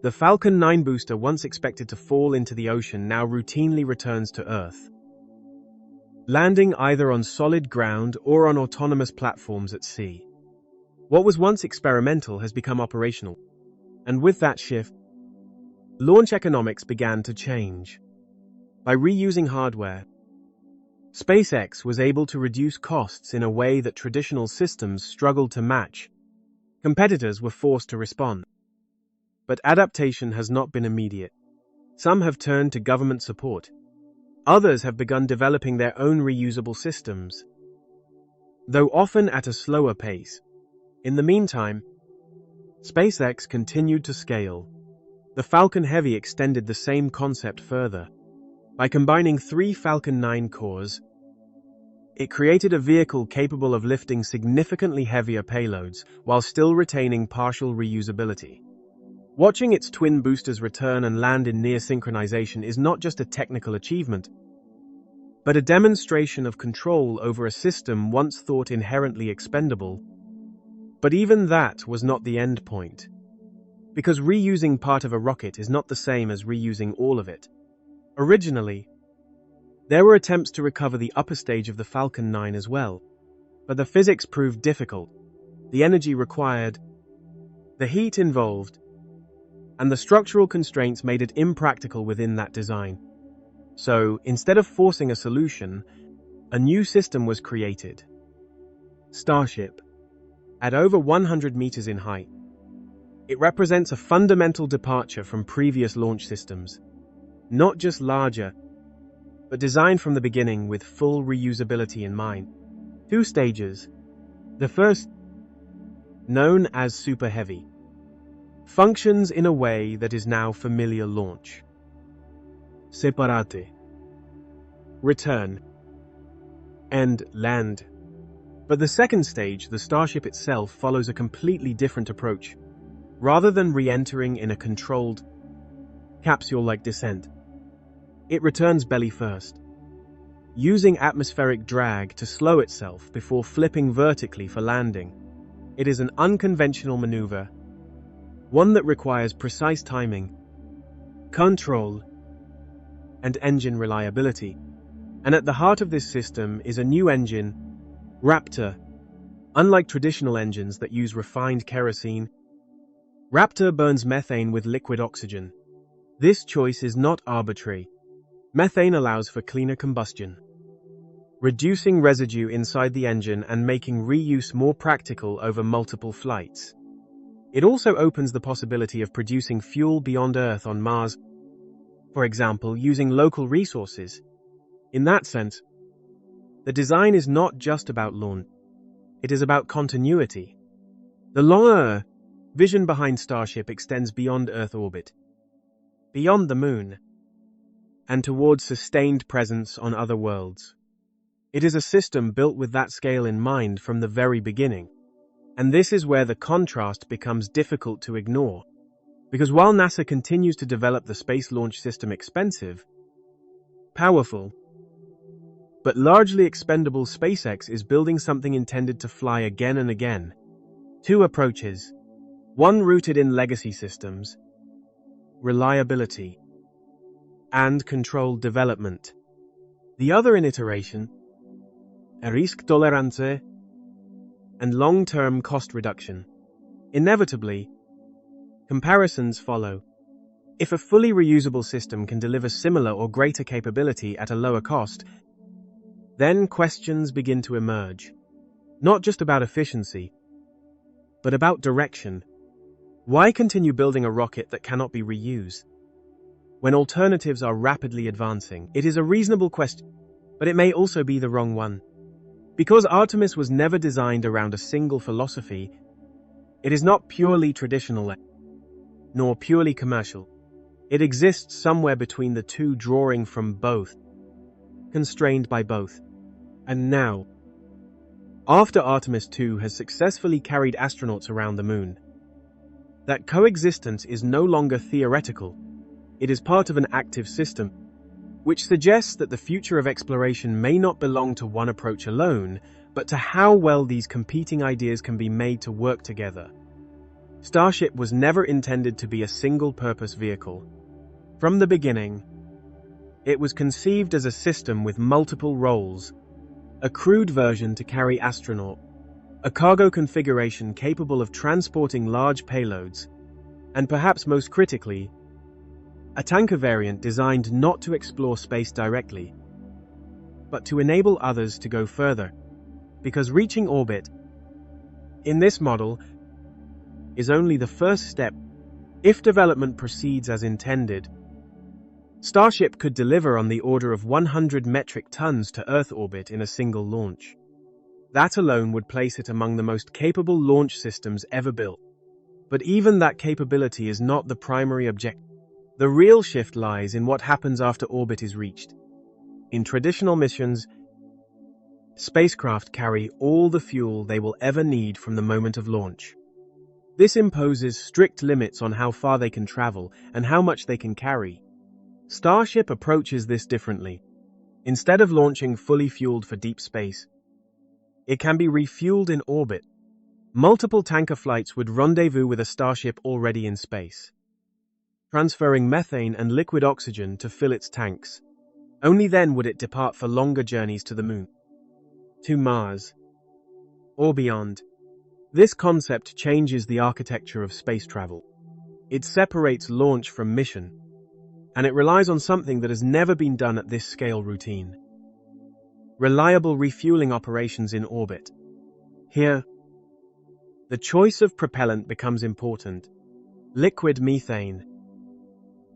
The Falcon 9 booster, once expected to fall into the ocean, now routinely returns to Earth, landing either on solid ground or on autonomous platforms at sea. What was once experimental has become operational. And with that shift, launch economics began to change. By reusing hardware, SpaceX was able to reduce costs in a way that traditional systems struggled to match. Competitors were forced to respond. But adaptation has not been immediate. Some have turned to government support. Others have begun developing their own reusable systems, though often at a slower pace. In the meantime, SpaceX continued to scale. The Falcon Heavy extended the same concept further. By combining 3 Falcon 9 cores, it created a vehicle capable of lifting significantly heavier payloads while still retaining partial reusability. Watching its twin boosters return and land in near synchronization is not just a technical achievement, but a demonstration of control over a system once thought inherently expendable. But even that was not the end point, because reusing part of a rocket is not the same as reusing all of it. Originally, there were attempts to recover the upper stage of the Falcon 9 as well, but the physics proved difficult. The energy required, the heat involved, and the structural constraints made it impractical within that design. So, instead of forcing a solution, a new system was created. Starship, at over 100 meters in height. It represents a fundamental departure from previous launch systems. Not just larger, but designed from the beginning with full reusability in mind. 2 stages. The first, known as Super Heavy, functions in a way that is now familiar launch. Separate. Return. And land. But the second stage, the Starship itself, follows a completely different approach. Rather than re-entering in a controlled, capsule-like descent, it returns belly first. using atmospheric drag to slow itself before flipping vertically for landing. It is an unconventional maneuver, one that requires precise timing, control, and engine reliability. And at the heart of this system is a new engine, Raptor. Unlike traditional engines that use refined kerosene, Raptor burns methane with liquid oxygen. This choice is not arbitrary. Methane allows for cleaner combustion, reducing residue inside the engine and making reuse more practical over multiple flights. It also opens the possibility of producing fuel beyond Earth on Mars, for example, using local resources. In that sense, the design is not just about launch, it is about continuity. The lunar vision behind Starship extends beyond Earth orbit, beyond the Moon, and towards sustained presence on other worlds. It is a system built with that scale in mind from the very beginning. And this is where the contrast becomes difficult to ignore. Because while NASA continues to develop the Space Launch System expensive, powerful, but largely expendable, SpaceX is building something intended to fly again and again. Two approaches, one rooted in legacy systems, reliability, and controlled development. The other in iteration, risk tolerance, and long-term cost reduction. Inevitably, comparisons follow. If a fully reusable system can deliver similar or greater capability at a lower cost, then questions begin to emerge. Not just about efficiency, but about direction. Why continue building a rocket that cannot be reused? When alternatives are rapidly advancing, it is a reasonable question, but it may also be the wrong one. Because Artemis was never designed around a single philosophy, it is not purely traditional, nor purely commercial. It exists somewhere between the two, drawing from both, constrained by both. And now, after Artemis II has successfully carried astronauts around the Moon, that coexistence is no longer theoretical. It is part of an active system, which suggests that the future of exploration may not belong to one approach alone, but to how well these competing ideas can be made to work together. Starship was never intended to be a single-purpose vehicle. From the beginning, it was conceived as a system with multiple roles, a crewed version to carry astronauts, a cargo configuration capable of transporting large payloads, and perhaps most critically, a tanker variant designed not to explore space directly, but to enable others to go further, because reaching orbit, in this model, is only the first step. If development proceeds as intended, Starship could deliver on the order of 100 metric tons to Earth orbit in a single launch. That alone would place it among the most capable launch systems ever built. But even that capability is not the primary objective. The real shift lies in what happens after orbit is reached. In traditional missions, spacecraft carry all the fuel they will ever need from the moment of launch. This imposes strict limits on how far they can travel and how much they can carry. Starship approaches this differently. Instead of launching fully fueled for deep space, it can be refueled in orbit. Multiple tanker flights would rendezvous with a Starship already in space, transferring methane and liquid oxygen to fill its tanks. Only then would it depart for longer journeys to the Moon, to Mars, or beyond. This concept changes the architecture of space travel. It separates launch from mission, and it relies on something that has never been done at this scale: routine, reliable refueling operations in orbit. Here, the choice of propellant becomes important. Liquid methane,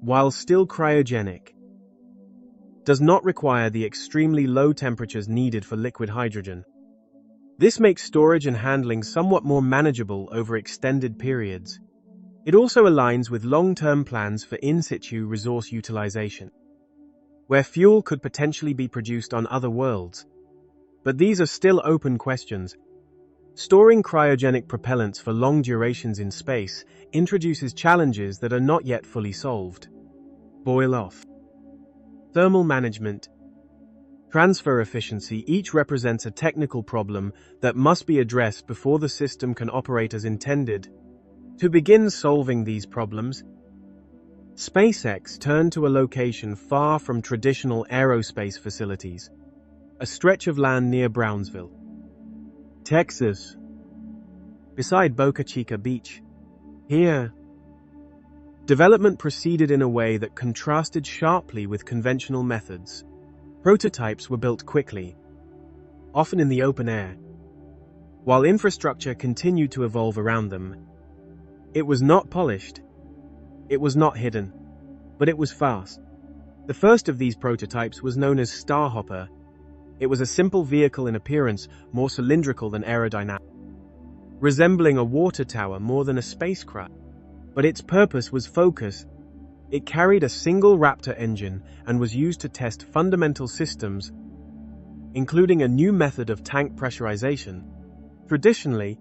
while still cryogenic, does not require the extremely low temperatures needed for liquid hydrogen. This makes storage and handling somewhat more manageable over extended periods. It also aligns with long-term plans for in-situ resource utilization, where fuel could potentially be produced on other worlds. But these are still open questions. Storing cryogenic propellants for long durations in space introduces challenges that are not yet fully solved. Boil off, thermal management, transfer efficiency, each represents a technical problem that must be addressed before the system can operate as intended. To begin solving these problems, SpaceX turned to a location far from traditional aerospace facilities, a stretch of land near Brownsville, Texas, beside Boca Chica Beach. Here, development proceeded in a way that contrasted sharply with conventional methods. Prototypes were built quickly, often in the open air, while infrastructure continued to evolve around them. It was not polished, it was not hidden, but it was fast. The first of these prototypes was known as Starhopper. It was a simple vehicle in appearance, more cylindrical than aerodynamic, resembling a water tower more than a spacecraft. But its purpose was focus. It carried a single Raptor engine and was used to test fundamental systems, including a new method of tank pressurization. Traditionally,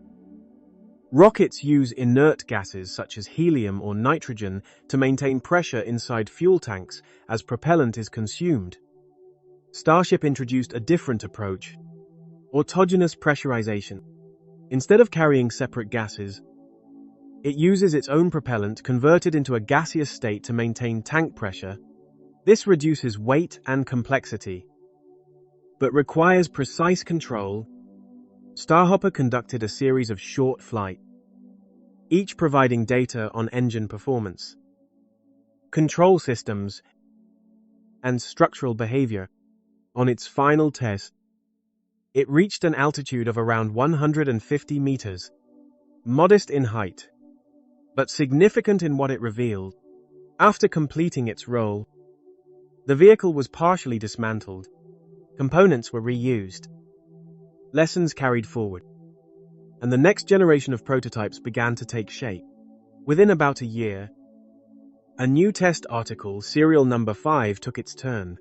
rockets use inert gases such as helium or nitrogen to maintain pressure inside fuel tanks as propellant is consumed. Starship introduced a different approach: autogenous pressurization. Instead of carrying separate gases, it uses its own propellant converted into a gaseous state to maintain tank pressure. This reduces weight and complexity, but requires precise control. Starhopper conducted a series of short flights, each providing data on engine performance, control systems, and structural behavior. On its final test, it reached an altitude of around 150 meters, modest in height, but significant in what it revealed. After completing its role, the vehicle was partially dismantled. Components were reused, lessons carried forward, and the next generation of prototypes began to take shape. Within about a year, a new test article, serial number 5, took its turn.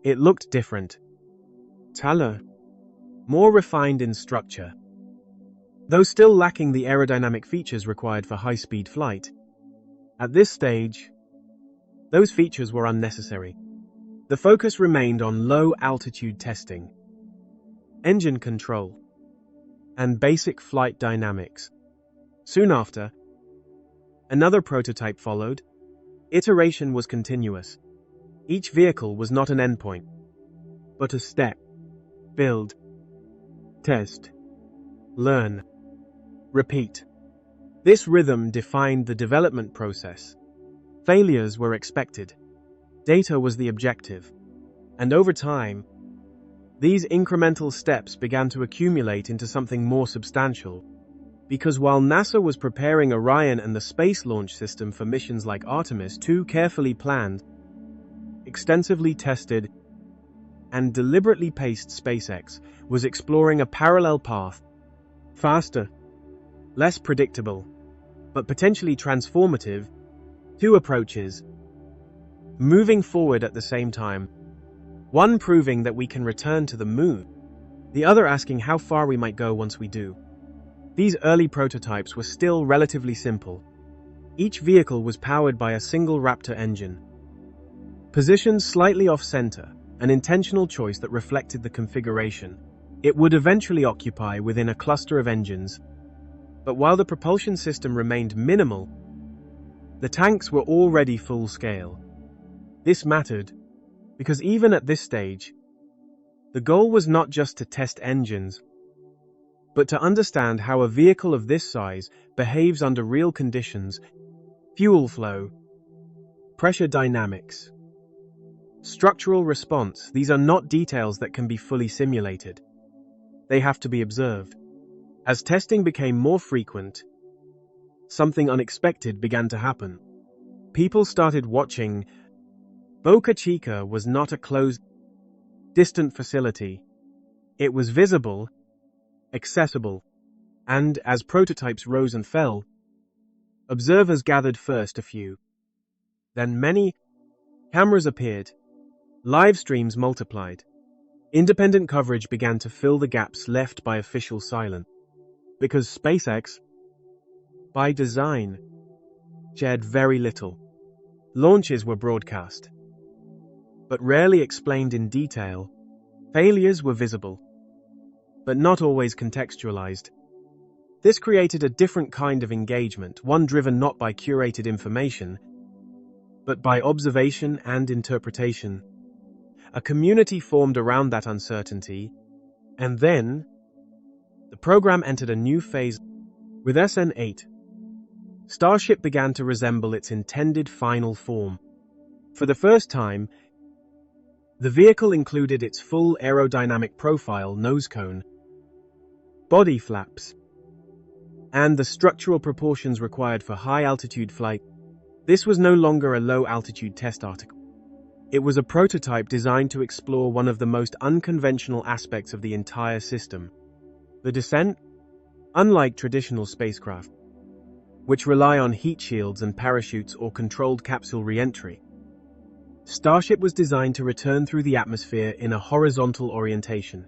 It looked different, taller, more refined in structure, though still lacking the aerodynamic features required for high-speed flight. At this stage, those features were unnecessary. The focus remained on low-altitude testing, engine control, and basic flight dynamics. Soon after, another prototype followed. Iteration was continuous. Each vehicle was not an endpoint, but a step. Build, test, learn, repeat. This rhythm defined the development process. Failures were expected. Data was the objective. And over time, these incremental steps began to accumulate into something more substantial. Because while NASA was preparing Orion and the Space Launch System for missions like Artemis II, carefully planned, extensively tested, and deliberately paced, SpaceX was exploring a parallel path. Faster, less predictable, but potentially transformative. Two approaches, moving forward at the same time. One proving that we can return to the moon, the other asking how far we might go once we do. These early prototypes were still relatively simple. Each vehicle was powered by a single Raptor engine, positioned slightly off-center, an intentional choice that reflected the configuration it would eventually occupy within a cluster of engines. But while the propulsion system remained minimal, the tanks were already full-scale. This mattered because even at this stage, the goal was not just to test engines, but to understand how a vehicle of this size behaves under real conditions: fuel flow, pressure dynamics, structural response. These are not details that can be fully simulated. They have to be observed. As testing became more frequent, something unexpected began to happen. People started watching. Boca Chica was not a closed, distant facility. It was visible, accessible, and as prototypes rose and fell, observers gathered. First a few, then many. Cameras appeared. Live streams multiplied. Independent coverage began to fill the gaps left by official silence. Because SpaceX, by design, shared very little. Launches were broadcast, but rarely explained in detail. Failures were visible, but not always contextualized. This created a different kind of engagement, one driven not by curated information, but by observation and interpretation. A community formed around that uncertainty, and then the program entered a new phase. With SN8, Starship began to resemble its intended final form. For the first time, the vehicle included its full aerodynamic profile, nose cone, body flaps, and the structural proportions required for high-altitude flight. This was no longer a low-altitude test article. It was a prototype designed to explore one of the most unconventional aspects of the entire system: the descent. Unlike traditional spacecraft, which rely on heat shields and parachutes or controlled capsule re-entry, Starship was designed to return through the atmosphere in a horizontal orientation,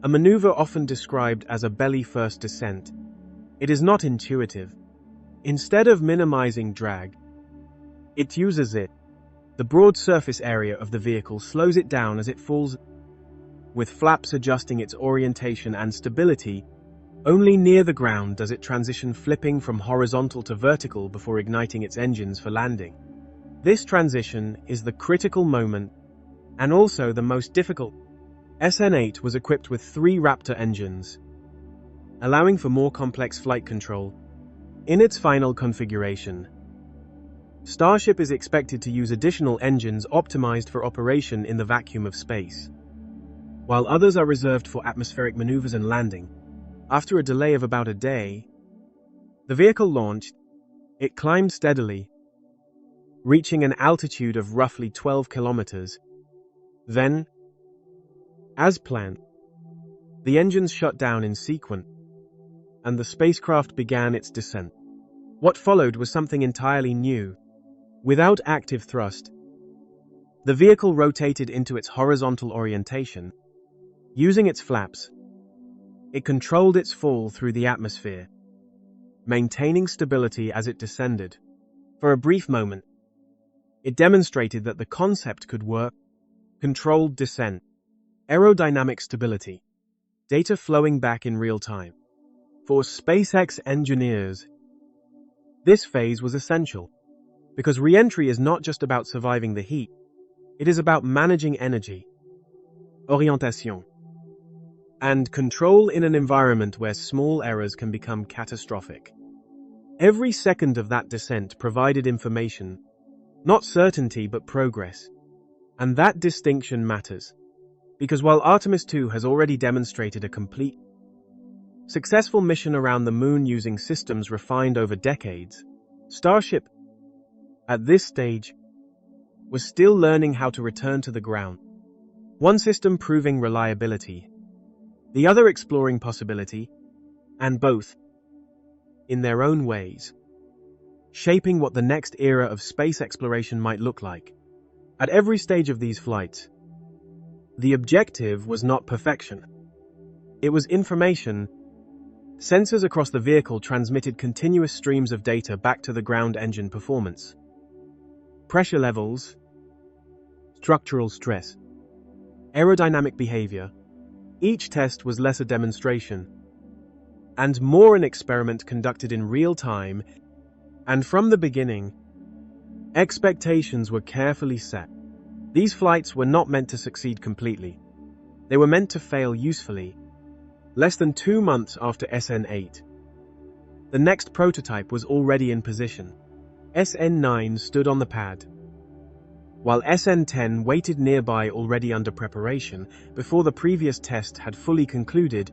a maneuver often described as a belly-first descent. It is not intuitive. Instead of minimizing drag, it uses it. The broad surface area of the vehicle slows it down as it falls, with flaps adjusting its orientation and stability. Only near the ground does it transition, flipping from horizontal to vertical before igniting its engines for landing. This transition is the critical moment, and also the most difficult. SN8 was equipped with 3 Raptor engines, allowing for more complex flight control. In its final configuration, Starship is expected to use additional engines optimized for operation in the vacuum of space, while others are reserved for atmospheric maneuvers and landing. After a delay of about a day, the vehicle launched. It climbed steadily, reaching an altitude of roughly 12 kilometers. Then, as planned, the engines shut down in sequence, and the spacecraft began its descent. What followed was something entirely new. Without active thrust, the vehicle rotated into its horizontal orientation. Using its flaps, it controlled its fall through the atmosphere, maintaining stability as it descended. For a brief moment, it demonstrated that the concept could work. Controlled descent, aerodynamic stability, data flowing back in real time. For SpaceX engineers, this phase was essential, because re-entry is not just about surviving the heat, it is about managing energy, orientation, and control in an environment where small errors can become catastrophic. Every second of that descent provided information, not certainty but progress. And that distinction matters, because while Artemis II has already demonstrated a complete, successful mission around the moon using systems refined over decades, Starship, at this stage, was still learning how to return to the ground. One system proving reliability, the other exploring possibility, and both, in their own ways, shaping what the next era of space exploration might look like. At every stage of these flights, the objective was not perfection. It was information. Sensors across the vehicle transmitted continuous streams of data back to the ground engine performance. Pressure levels, structural stress, aerodynamic behavior. Each test was less a demonstration and more an experiment conducted in real time, and from the beginning, expectations were carefully set. These flights were not meant to succeed completely. They were meant to fail usefully. Less than 2 months after SN8, the next prototype was already in position. SN9 stood on the pad, while SN10 waited nearby, already under preparation. Before the previous test had fully concluded,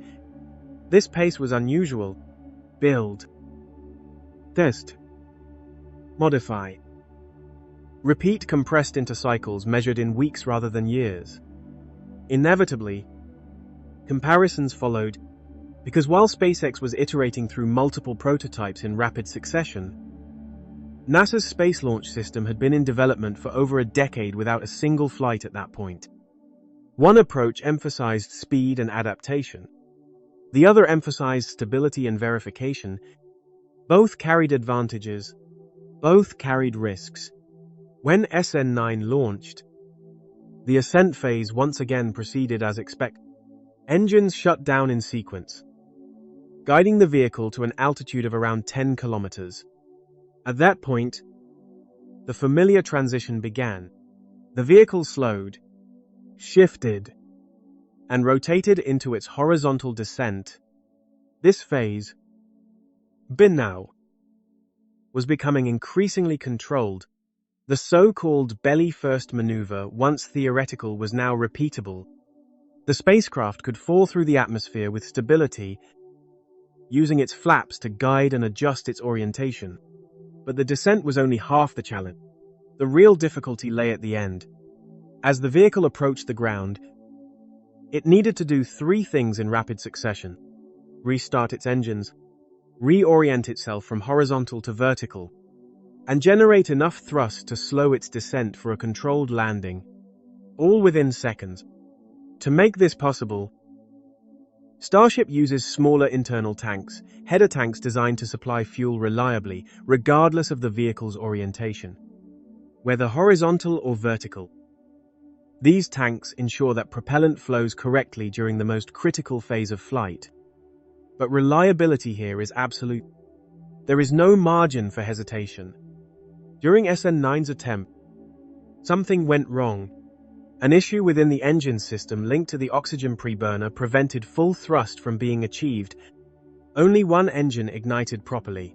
this pace was unusual. Build, test, modify, repeat, compressed into cycles measured in weeks rather than years. Inevitably, comparisons followed, because while SpaceX was iterating through multiple prototypes in rapid succession, NASA's Space Launch System had been in development for over a decade without a single flight at that point. One approach emphasized speed and adaptation. The other emphasized stability and verification. Both carried advantages. Both carried risks. When SN9 launched, The ascent phase once again proceeded as expected. Engines shut down in sequence, guiding the vehicle to an altitude of around 10 kilometers. At that point, the familiar transition began. The vehicle slowed, shifted, and rotated into its horizontal descent. This phase, now, was becoming increasingly controlled. The so-called belly-first maneuver, once theoretical, was now repeatable. The spacecraft could fall through the atmosphere with stability, using its flaps to guide and adjust its orientation. But the descent was only half the challenge. The real difficulty lay at the end. As the vehicle approached the ground, it needed to do three things in rapid succession: restart its engines, reorient itself from horizontal to vertical, and generate enough thrust to slow its descent for a controlled landing, all within seconds. To make this possible, Starship uses smaller internal tanks, header tanks designed to supply fuel reliably, regardless of the vehicle's orientation, whether horizontal or vertical. These tanks ensure that propellant flows correctly during the most critical phase of flight. But reliability here is absolute. There is no margin for hesitation. During SN9's attempt, something went wrong. An issue within the engine system linked to the oxygen preburner prevented full thrust from being achieved. Only one engine ignited properly,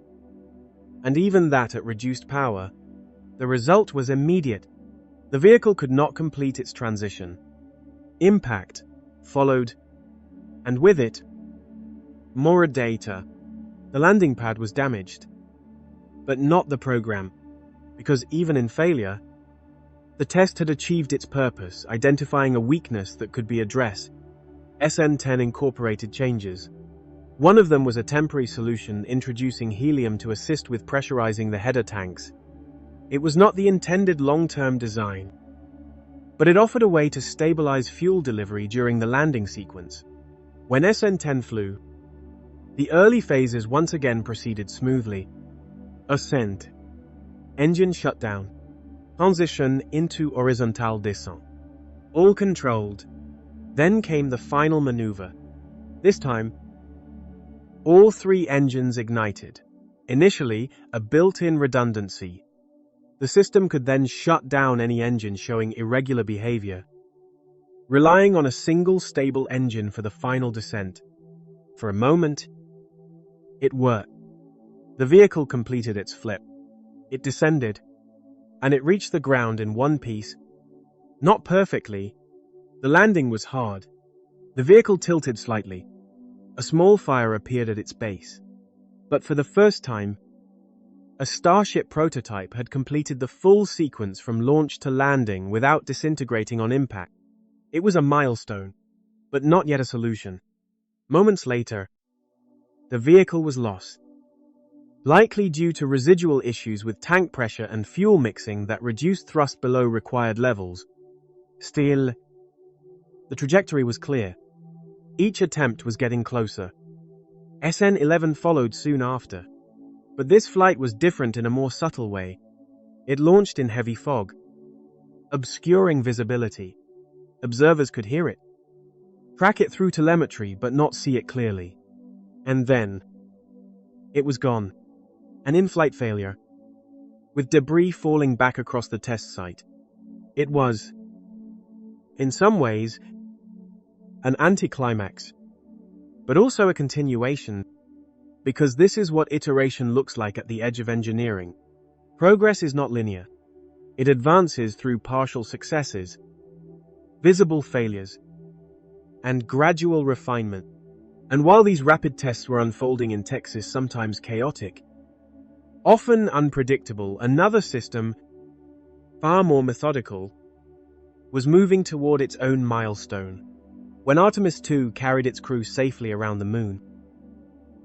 and even that at reduced power. The result was immediate. The vehicle could not complete its transition. Impact followed, and with it, more data. The landing pad was damaged, but not the program, because even in failure, the test had achieved its purpose, identifying a weakness that could be addressed. SN10 incorporated changes. One of them was a temporary solution introducing helium to assist with pressurizing the header tanks. It was not the intended long-term design, but it offered a way to stabilize fuel delivery during the landing sequence. When SN10 flew, the early phases once again proceeded smoothly. Ascent, engine shutdown, transition into horizontal descent. All controlled. Then came the final maneuver. This time, all three engines ignited. Initially, a built-in redundancy. The system could then shut down any engine showing irregular behavior, relying on a single stable engine for the final descent. For a moment, it worked. The vehicle completed its flip. It descended, and it reached the ground in one piece. Not perfectly. The landing was hard. The vehicle tilted slightly. A small fire appeared at its base. But for the first time, a Starship prototype had completed the full sequence from launch to landing without disintegrating on impact. It was a milestone, but not yet a solution. Moments later, the vehicle was lost, likely due to residual issues with tank pressure and fuel mixing that reduced thrust below required levels. Still, the trajectory was clear. Each attempt was getting closer. SN11 followed soon after. But this flight was different in a more subtle way. It launched in heavy fog, obscuring visibility. Observers could hear it, track it through telemetry, but not see it clearly. And then, it was gone. An in-flight failure, with debris falling back across the test site. It was, in some ways, an anticlimax, but also a continuation, because this is what iteration looks like at the edge of engineering. Progress is not linear. It advances through partial successes, visible failures, and gradual refinement. And while these rapid tests were unfolding in Texas, sometimes chaotic, often unpredictable, another system, far more methodical, was moving toward its own milestone. When Artemis II carried its crew safely around the moon,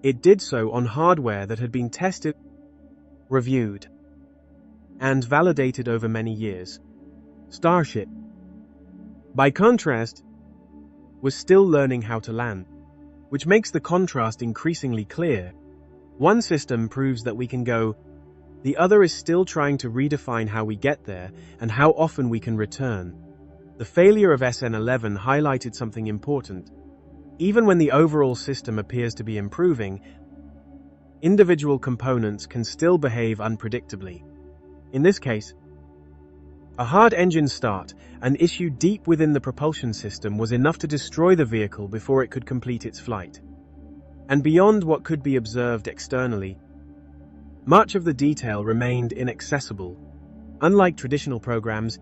it did so on hardware that had been tested, reviewed, and validated over many years. Starship, by contrast, was still learning how to land, which makes the contrast increasingly clear. One system proves that we can go, the other is still trying to redefine how we get there and how often we can return. The failure of SN11 highlighted something important. Even when the overall system appears to be improving, individual components can still behave unpredictably. In this case, a hard engine start, an issue deep within the propulsion system, was enough to destroy the vehicle before it could complete its flight. And beyond what could be observed externally, much of the detail remained inaccessible. Unlike traditional programs,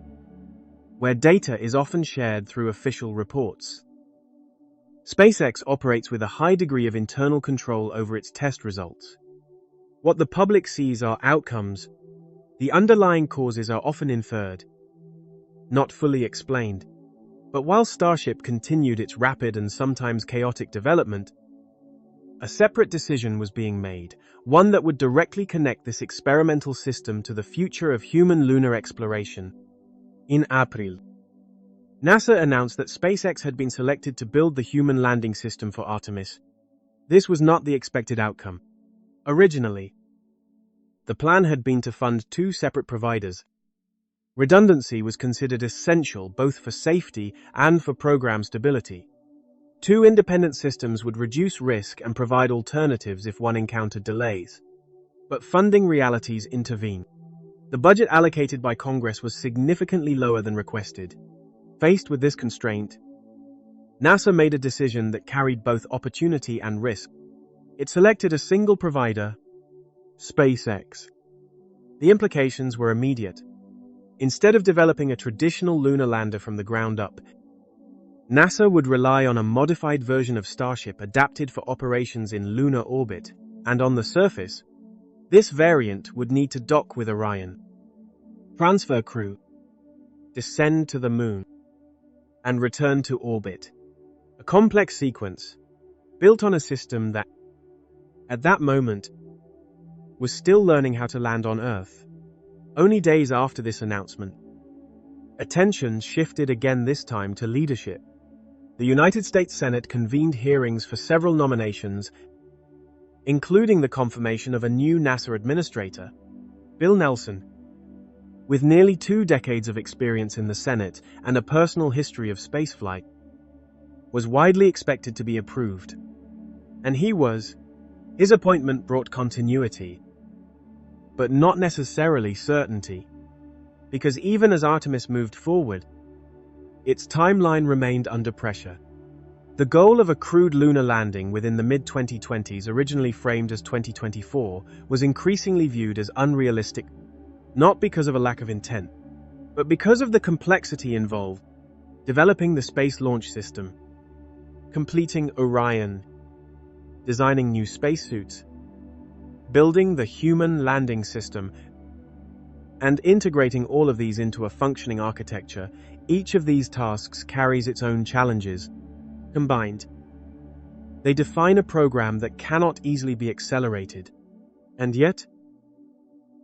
where data is often shared through official reports, SpaceX operates with a high degree of internal control over its test results. What the public sees are outcomes. The underlying causes are often inferred, not fully explained. But while Starship continued its rapid and sometimes chaotic development, a separate decision was being made, one that would directly connect this experimental system to the future of human lunar exploration. In April, NASA announced that SpaceX had been selected to build the human landing system for Artemis. This was not the expected outcome. Originally, the plan had been to fund two separate providers. Redundancy was considered essential both for safety and for program stability. Two independent systems would reduce risk and provide alternatives if one encountered delays. But funding realities intervened. The budget allocated by Congress was significantly lower than requested. Faced with this constraint, NASA made a decision that carried both opportunity and risk. It selected a single provider, SpaceX. The implications were immediate. Instead of developing a traditional lunar lander from the ground up, NASA would rely on a modified version of Starship adapted for operations in lunar orbit, and on the surface, this variant would need to dock with Orion, transfer crew, descend to the Moon, and return to orbit. A complex sequence, built on a system that, at that moment, was still learning how to land on Earth. Only days after this announcement, attention shifted again, this time to leadership. The United States Senate convened hearings for several nominations, including the confirmation of a new NASA administrator, Bill Nelson. With nearly 2 decades of experience in the Senate and a personal history of spaceflight, was widely expected to be approved. And he was. His appointment brought continuity, but not necessarily certainty, because even as Artemis moved forward, its timeline remained under pressure. The goal of a crewed lunar landing within the mid-2020s, originally framed as 2024, was increasingly viewed as unrealistic, not because of a lack of intent, but because of the complexity involved: developing the Space Launch System, completing Orion, designing new spacesuits, building the Human Landing System, and integrating all of these into a functioning architecture. Each of these tasks carries its own challenges. Combined, they define a program that cannot easily be accelerated. And yet,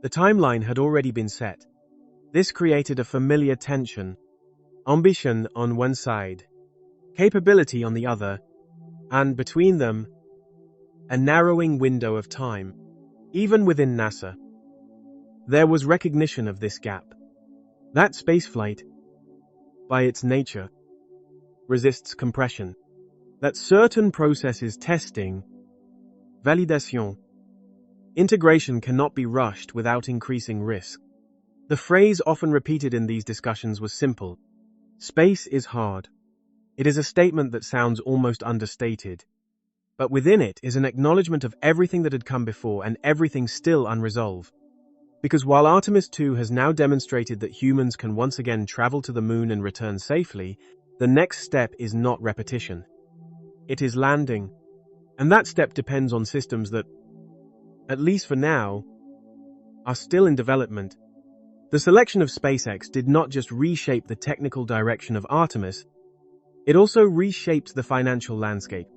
the timeline had already been set. This created a familiar tension: ambition on one side, capability on the other, and between them, a narrowing window of time. Even within NASA, there was recognition of this gap. That spaceflight, by its nature, resists compression. That certain processes, testing, validation, integration, cannot be rushed without increasing risk. The phrase often repeated in these discussions was simple: space is hard. It is a statement that sounds almost understated, but within it is an acknowledgement of everything that had come before and everything still unresolved. Because while Artemis II has now demonstrated that humans can once again travel to the Moon and return safely, the next step is not repetition. It is landing. And that step depends on systems that, at least for now, are still in development. The selection of SpaceX did not just reshape the technical direction of Artemis, it also reshaped the financial landscape.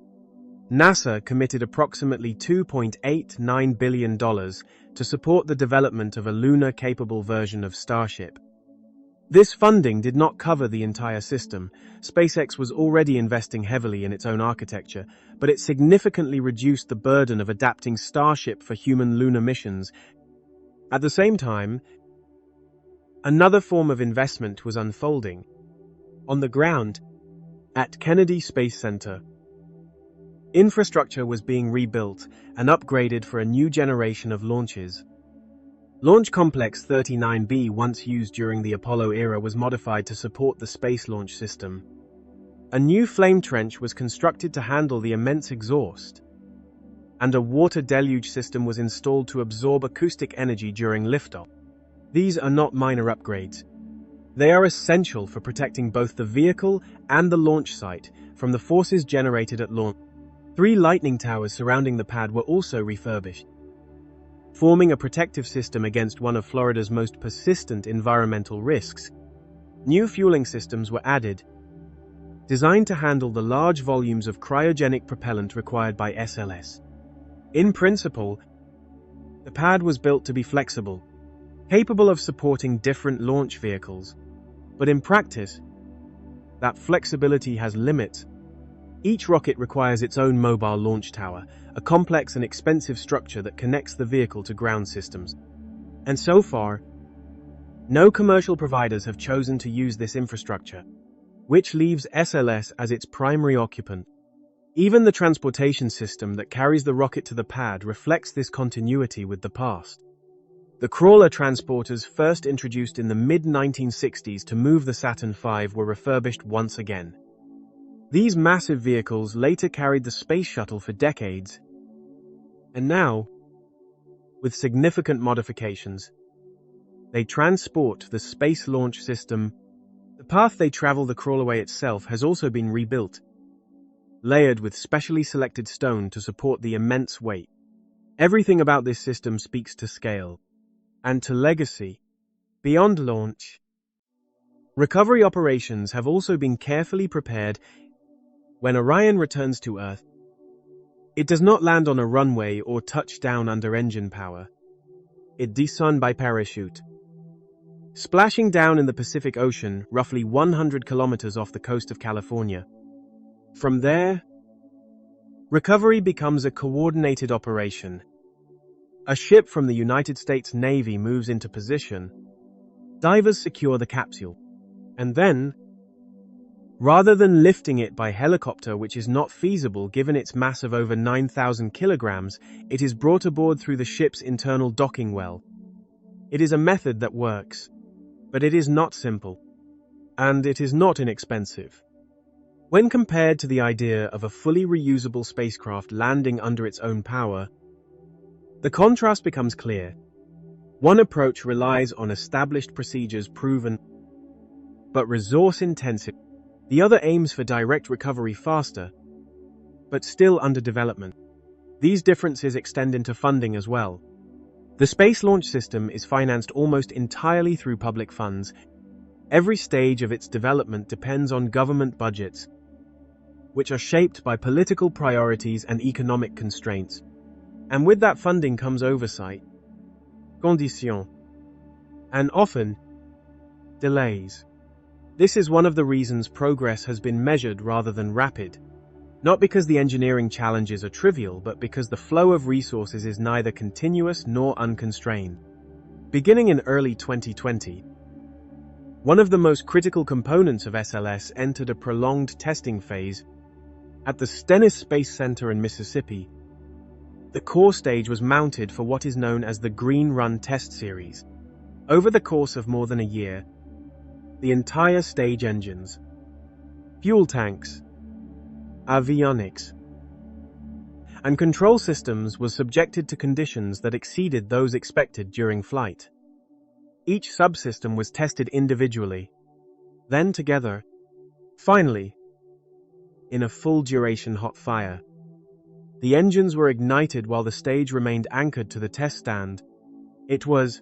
NASA committed approximately $2.89 billion to support the development of a lunar-capable version of Starship. This funding did not cover the entire system. SpaceX was already investing heavily in its own architecture, but it significantly reduced the burden of adapting Starship for human lunar missions. At the same time, another form of investment was unfolding: On the ground, at Kennedy Space Center, infrastructure was being rebuilt and upgraded for a new generation of launches. Launch Complex 39B, once used during the Apollo era, was modified to support the Space Launch System. A new flame trench was constructed to handle the immense exhaust, and a water deluge system was installed to absorb acoustic energy during liftoff. These are not minor upgrades. They are essential for protecting both the vehicle and the launch site from the forces generated at launch. 3 lightning towers surrounding the pad were also refurbished, forming a protective system against one of Florida's most persistent environmental risks. New fueling systems were added, designed to handle the large volumes of cryogenic propellant required by SLS. In principle, the pad was built to be flexible, capable of supporting different launch vehicles. But in practice, that flexibility has limits. Each rocket requires its own mobile launch tower, a complex and expensive structure that connects the vehicle to ground systems. And so far, no commercial providers have chosen to use this infrastructure, which leaves SLS as its primary occupant. Even the transportation system that carries the rocket to the pad reflects this continuity with the past. The crawler transporters, first introduced in the mid-1960s to move the Saturn V, were refurbished once again. These massive vehicles later carried the space shuttle for decades, and now, with significant modifications, they transport the Space Launch System. The path they travel, the crawlerway itself, has also been rebuilt, layered with specially selected stone to support the immense weight. Everything about this system speaks to scale and to legacy. Beyond launch, recovery operations have also been carefully prepared. When Orion returns to Earth, it does not land on a runway or touch down under engine power. It descends by parachute, splashing down in the Pacific Ocean, roughly 100 kilometers off the coast of California. From there, recovery becomes a coordinated operation. A ship from the United States Navy moves into position. Divers secure the capsule, and then, rather than lifting it by helicopter, which is not feasible given its mass of over 9,000 kilograms, it is brought aboard through the ship's internal docking well. It is a method that works, but it is not simple, and it is not inexpensive. When compared to the idea of a fully reusable spacecraft landing under its own power, the contrast becomes clear. One approach relies on established procedures proven but resource-intensive. The other aims for direct recovery faster, but still under development. These differences extend into funding as well. The Space Launch System is financed almost entirely through public funds. Every stage of its development depends on government budgets, which are shaped by political priorities and economic constraints. And with that funding comes oversight, conditions, and often delays. This is one of the reasons progress has been measured rather than rapid. Not because the engineering challenges are trivial, but because the flow of resources is neither continuous nor unconstrained. Beginning in early 2020, one of the most critical components of SLS entered a prolonged testing phase. At the Stennis Space Center in Mississippi, the core stage was mounted for what is known as the Green Run Test Series. Over the course of more than a year, the entire stage engines, fuel tanks, avionics, and control systems was subjected to conditions that exceeded those expected during flight. Each subsystem was tested individually, then together. Finally, in a full-duration hot fire, the engines were ignited while the stage remained anchored to the test stand. It was,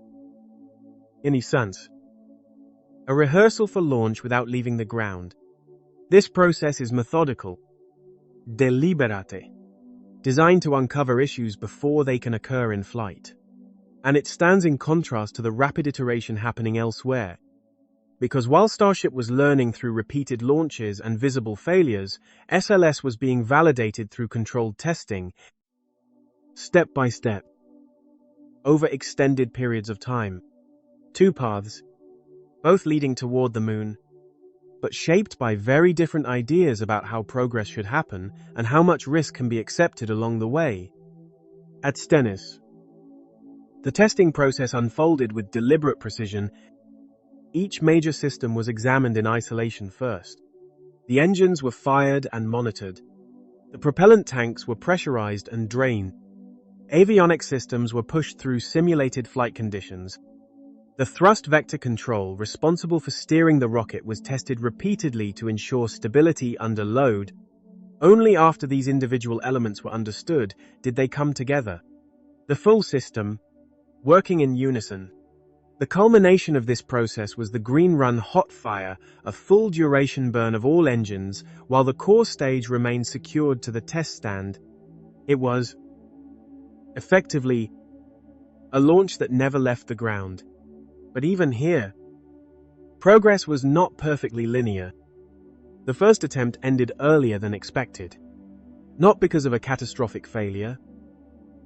in essence, a rehearsal for launch without leaving the ground. This process is methodical, deliberate, designed to uncover issues before they can occur in flight. And it stands in contrast to the rapid iteration happening elsewhere. Because while Starship was learning through repeated launches and visible failures, SLS was being validated through controlled testing, step by step, over extended periods of time. 2 paths, both leading toward the moon, but shaped by very different ideas about how progress should happen and how much risk can be accepted along the way. At Stennis, the testing process unfolded with deliberate precision. Each major system was examined in isolation first. The engines were fired and monitored. The propellant tanks were pressurized and drained. Avionics systems were pushed through simulated flight conditions. The thrust vector control, responsible for steering the rocket, was tested repeatedly to ensure stability under load. Only after these individual elements were understood did they come together. The full system, working in unison. The culmination of this process was the Green Run hot fire, a full-duration burn of all engines, while the core stage remained secured to the test stand. It was, effectively, a launch that never left the ground. But even here, progress was not perfectly linear. The first attempt ended earlier than expected, not because of a catastrophic failure,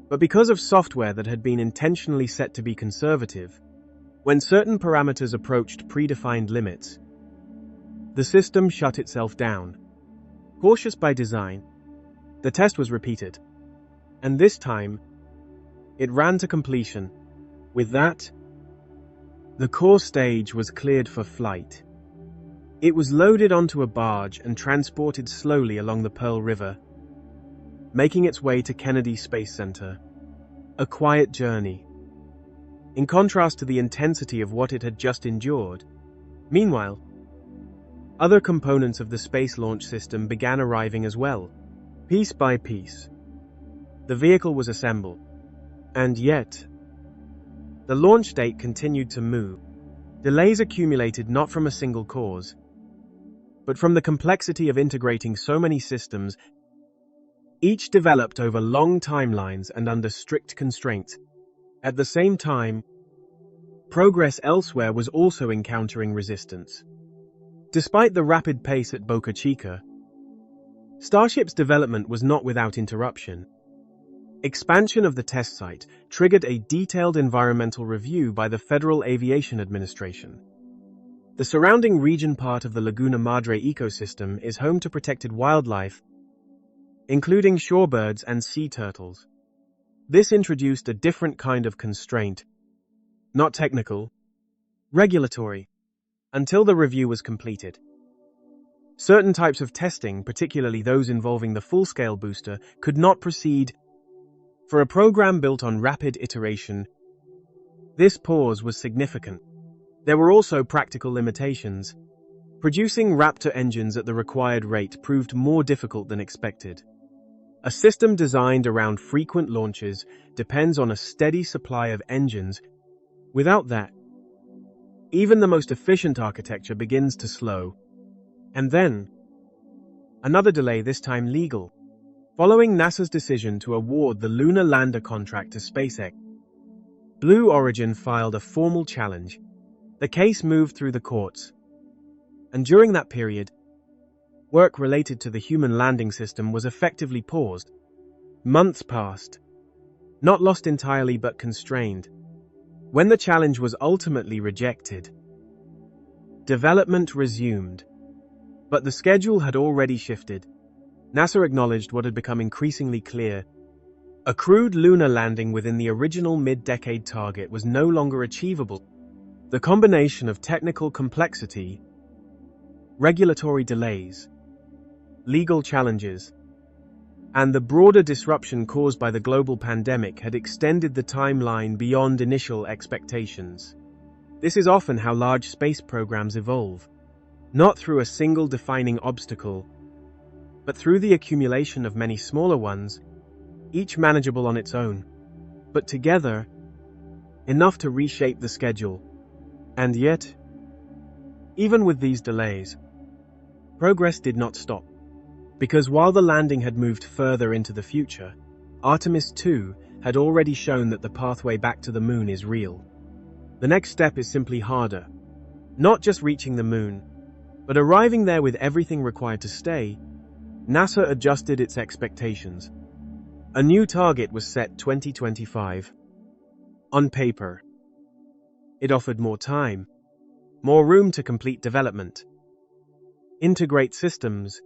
but because of software that had been intentionally set to be conservative. When certain parameters approached predefined limits, the system shut itself down. Cautious by design, the test was repeated, and this time, it ran to completion. With that, the core stage was cleared for flight. It was loaded onto a barge and transported slowly along the Pearl River, making its way to Kennedy Space Center. A quiet journey, in contrast to the intensity of what it had just endured. Meanwhile, other components of the space launch system began arriving as well, piece by piece. The vehicle was assembled, and yet, the launch date continued to move. Delays accumulated not from a single cause, but from the complexity of integrating so many systems, each developed over long timelines and under strict constraints. At the same time, progress elsewhere was also encountering resistance. Despite the rapid pace at Boca Chica, Starship's development was not without interruption. Expansion of the test site triggered a detailed environmental review by the Federal Aviation Administration. The surrounding region, part of the Laguna Madre ecosystem, is home to protected wildlife, including shorebirds and sea turtles. This introduced a different kind of constraint, not technical, regulatory, until the review was completed. Certain types of testing, particularly those involving the full-scale booster, could not proceed. For a program built on rapid iteration, this pause was significant. There were also practical limitations. Producing Raptor engines at the required rate proved more difficult than expected. A system designed around frequent launches depends on a steady supply of engines. Without that, even the most efficient architecture begins to slow. And then, another delay, this time legal. Following NASA's decision to award the lunar lander contract to SpaceX, Blue Origin filed a formal challenge. The case moved through the courts, and during that period, work related to the human landing system was effectively paused. Months passed, not lost entirely but constrained. When the challenge was ultimately rejected, development resumed. But the schedule had already shifted. NASA acknowledged what had become increasingly clear. A crewed lunar landing within the original mid-decade target was no longer achievable. The combination of technical complexity, regulatory delays, legal challenges, and the broader disruption caused by the global pandemic had extended the timeline beyond initial expectations. This is often how large space programs evolve, not through a single defining obstacle, but through the accumulation of many smaller ones, each manageable on its own, but together, enough to reshape the schedule. And yet, even with these delays, progress did not stop. Because while the landing had moved further into the future, Artemis II had already shown that the pathway back to the moon is real. The next step is simply harder. Not just reaching the moon, but arriving there with everything required to stay. NASA adjusted its expectations. A new target was set: 2025. On paper, it offered more time, more room to complete development. integrate systems,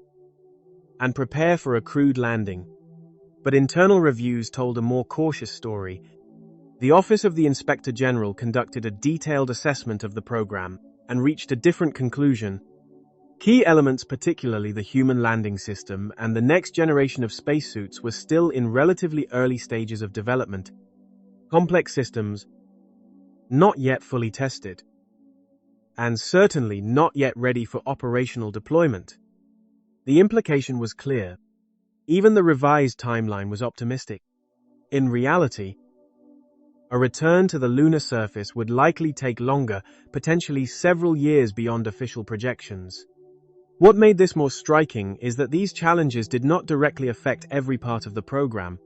and prepare for a crewed landing. But internal reviews told a more cautious story. The Office of the Inspector General conducted a detailed assessment of the program and reached a different conclusion. Key elements, particularly the human landing system and the next generation of spacesuits, were still in relatively early stages of development. Complex systems, not yet fully tested, and certainly not yet ready for operational deployment. The implication was clear. Even the revised timeline was optimistic. In reality, a return to the lunar surface would likely take longer, potentially several years beyond official projections. What made this more striking is that these challenges did not directly affect every part of the program.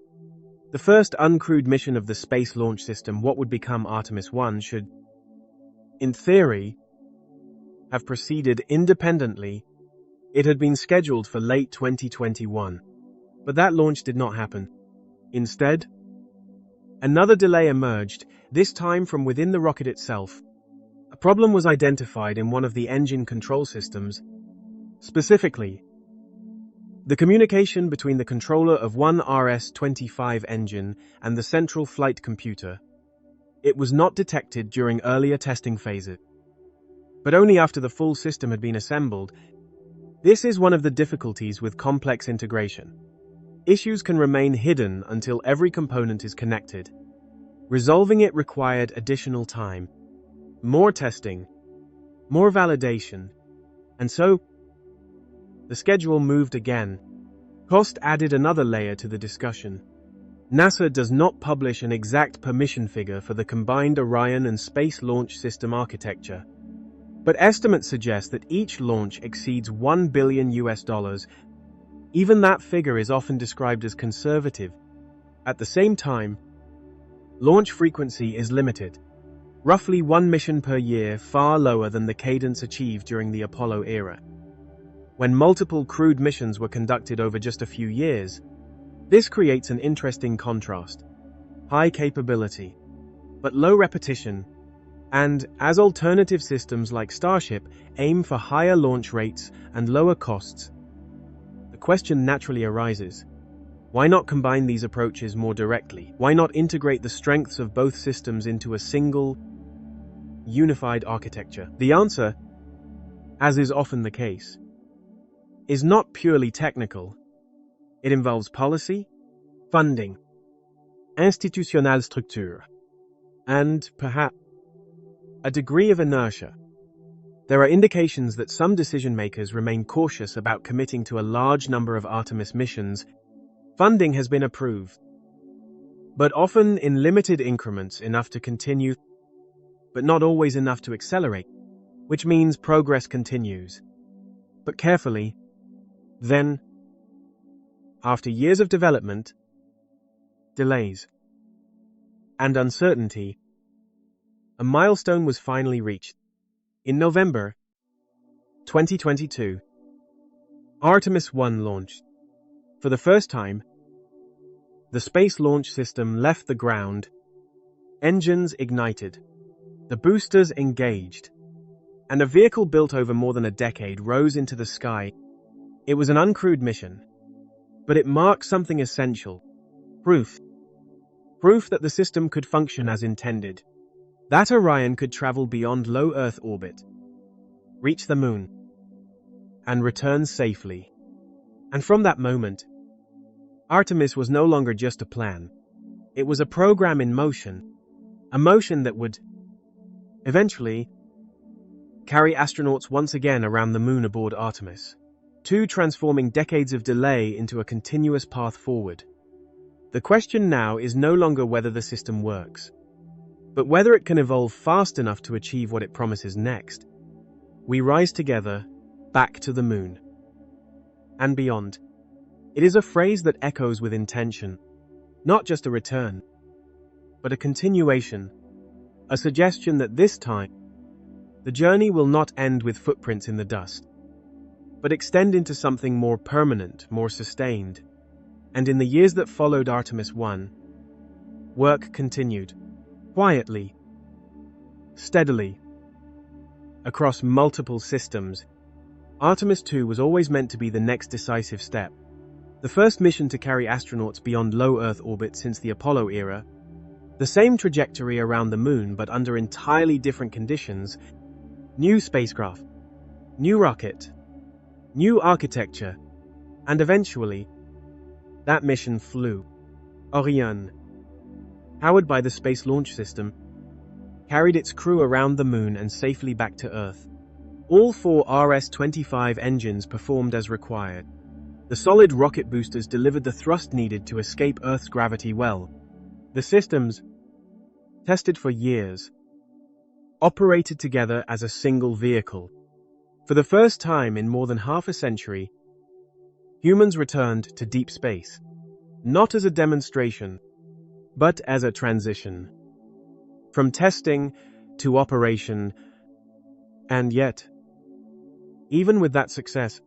The first uncrewed mission of the Space Launch System, what would become Artemis I, should, in theory, have proceeded independently. It had been scheduled for late 2021, but that launch did not happen. Instead, another delay emerged, this time from within the rocket itself. A problem was identified in one of the engine control systems. Specifically, the communication between the controller of one RS-25 engine and the central flight computer. It was not detected during earlier testing phases, but only after the full system had been assembled. This is one of the difficulties with complex integration. Issues can remain hidden until every component is connected. Resolving it required additional time, more testing, more validation, and so the schedule moved again. Cost added another layer to the discussion. NASA does not publish an exact permission figure for the combined Orion and Space Launch System architecture, but estimates suggest that each launch exceeds $1 billion. Even that figure is often described as conservative. At the same time, launch frequency is limited. Roughly one mission per year, far lower than the cadence achieved during the Apollo era, when multiple crewed missions were conducted over just a few years. This creates an interesting contrast. High capability, but low repetition, and as alternative systems like Starship aim for higher launch rates and lower costs, the question naturally arises: why not combine these approaches more directly? Why not integrate the strengths of both systems into a single, unified architecture? The answer, as is often the case, is not purely technical. It involves policy, funding, institutional structure, and, perhaps, a degree of inertia. There are indications that some decision-makers remain cautious about committing to a large number of Artemis missions. Funding has been approved, but often in limited increments, enough to continue, but not always enough to accelerate, which means progress continues, but carefully. Then, after years of development, delays, and uncertainty, a milestone was finally reached. In November 2022, Artemis I launched. For the first time, the Space Launch System left the ground, engines ignited, the boosters engaged, and a vehicle built over more than a decade rose into the sky. It was an uncrewed mission, but it marked something essential: proof. Proof that the system could function as intended, that Orion could travel beyond low Earth orbit, reach the moon, and return safely. And from that moment, Artemis was no longer just a plan. It was a program in motion, a motion that would, eventually, carry astronauts once again around the moon aboard Artemis, transforming decades of delay into a continuous path forward. The question now is no longer whether the system works, but whether it can evolve fast enough to achieve what it promises next. We rise together, back to the moon and beyond. It is a phrase that echoes with intention, not just a return, but a continuation, a suggestion that this time, the journey will not end with footprints in the dust, but extend into something more permanent, more sustained. And in the years that followed Artemis I, work continued, quietly, steadily, across multiple systems, Artemis II was always meant to be the next decisive step. The first mission to carry astronauts beyond low Earth orbit since the Apollo era. The same trajectory around the moon but under entirely different conditions. New spacecraft, new rocket, new architecture, and eventually, that mission flew. Orion, powered by the Space Launch System, carried its crew around the moon and safely back to Earth. All four RS-25 engines performed as required. The solid rocket boosters delivered the thrust needed to escape Earth's gravity well. The systems, tested for years, operated together as a single vehicle. For the first time in more than half a century, humans returned to deep space, not as a demonstration, but as a transition. From testing to operation, and yet, even with that success,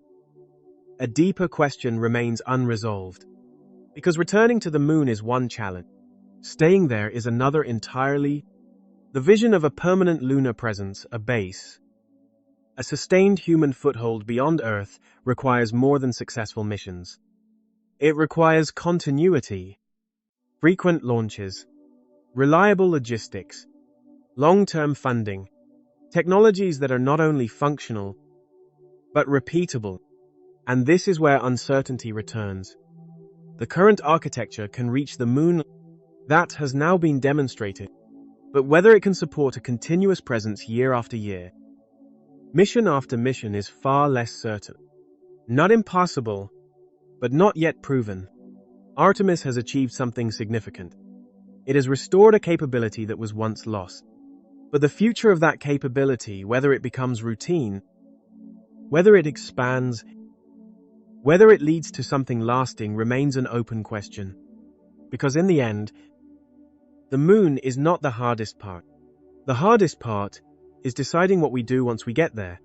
a deeper question remains unresolved. Because returning to the moon is one challenge, staying there is another entirely. The vision of a permanent lunar presence, a base, a sustained human foothold beyond Earth requires more than successful missions. It requires continuity, frequent launches, reliable logistics, long-term funding, technologies that are not only functional, but repeatable. And this is where uncertainty returns. The current architecture can reach the moon. That has now been demonstrated. But whether it can support a continuous presence year after year, mission after mission is far less certain. Not impossible, but not yet proven. Artemis has achieved something significant. It has restored a capability that was once lost. But the future of that capability, whether it becomes routine, whether it expands, whether it leads to something lasting, remains an open question. Because in the end, the moon is not the hardest part. The hardest part is deciding what we do once we get there.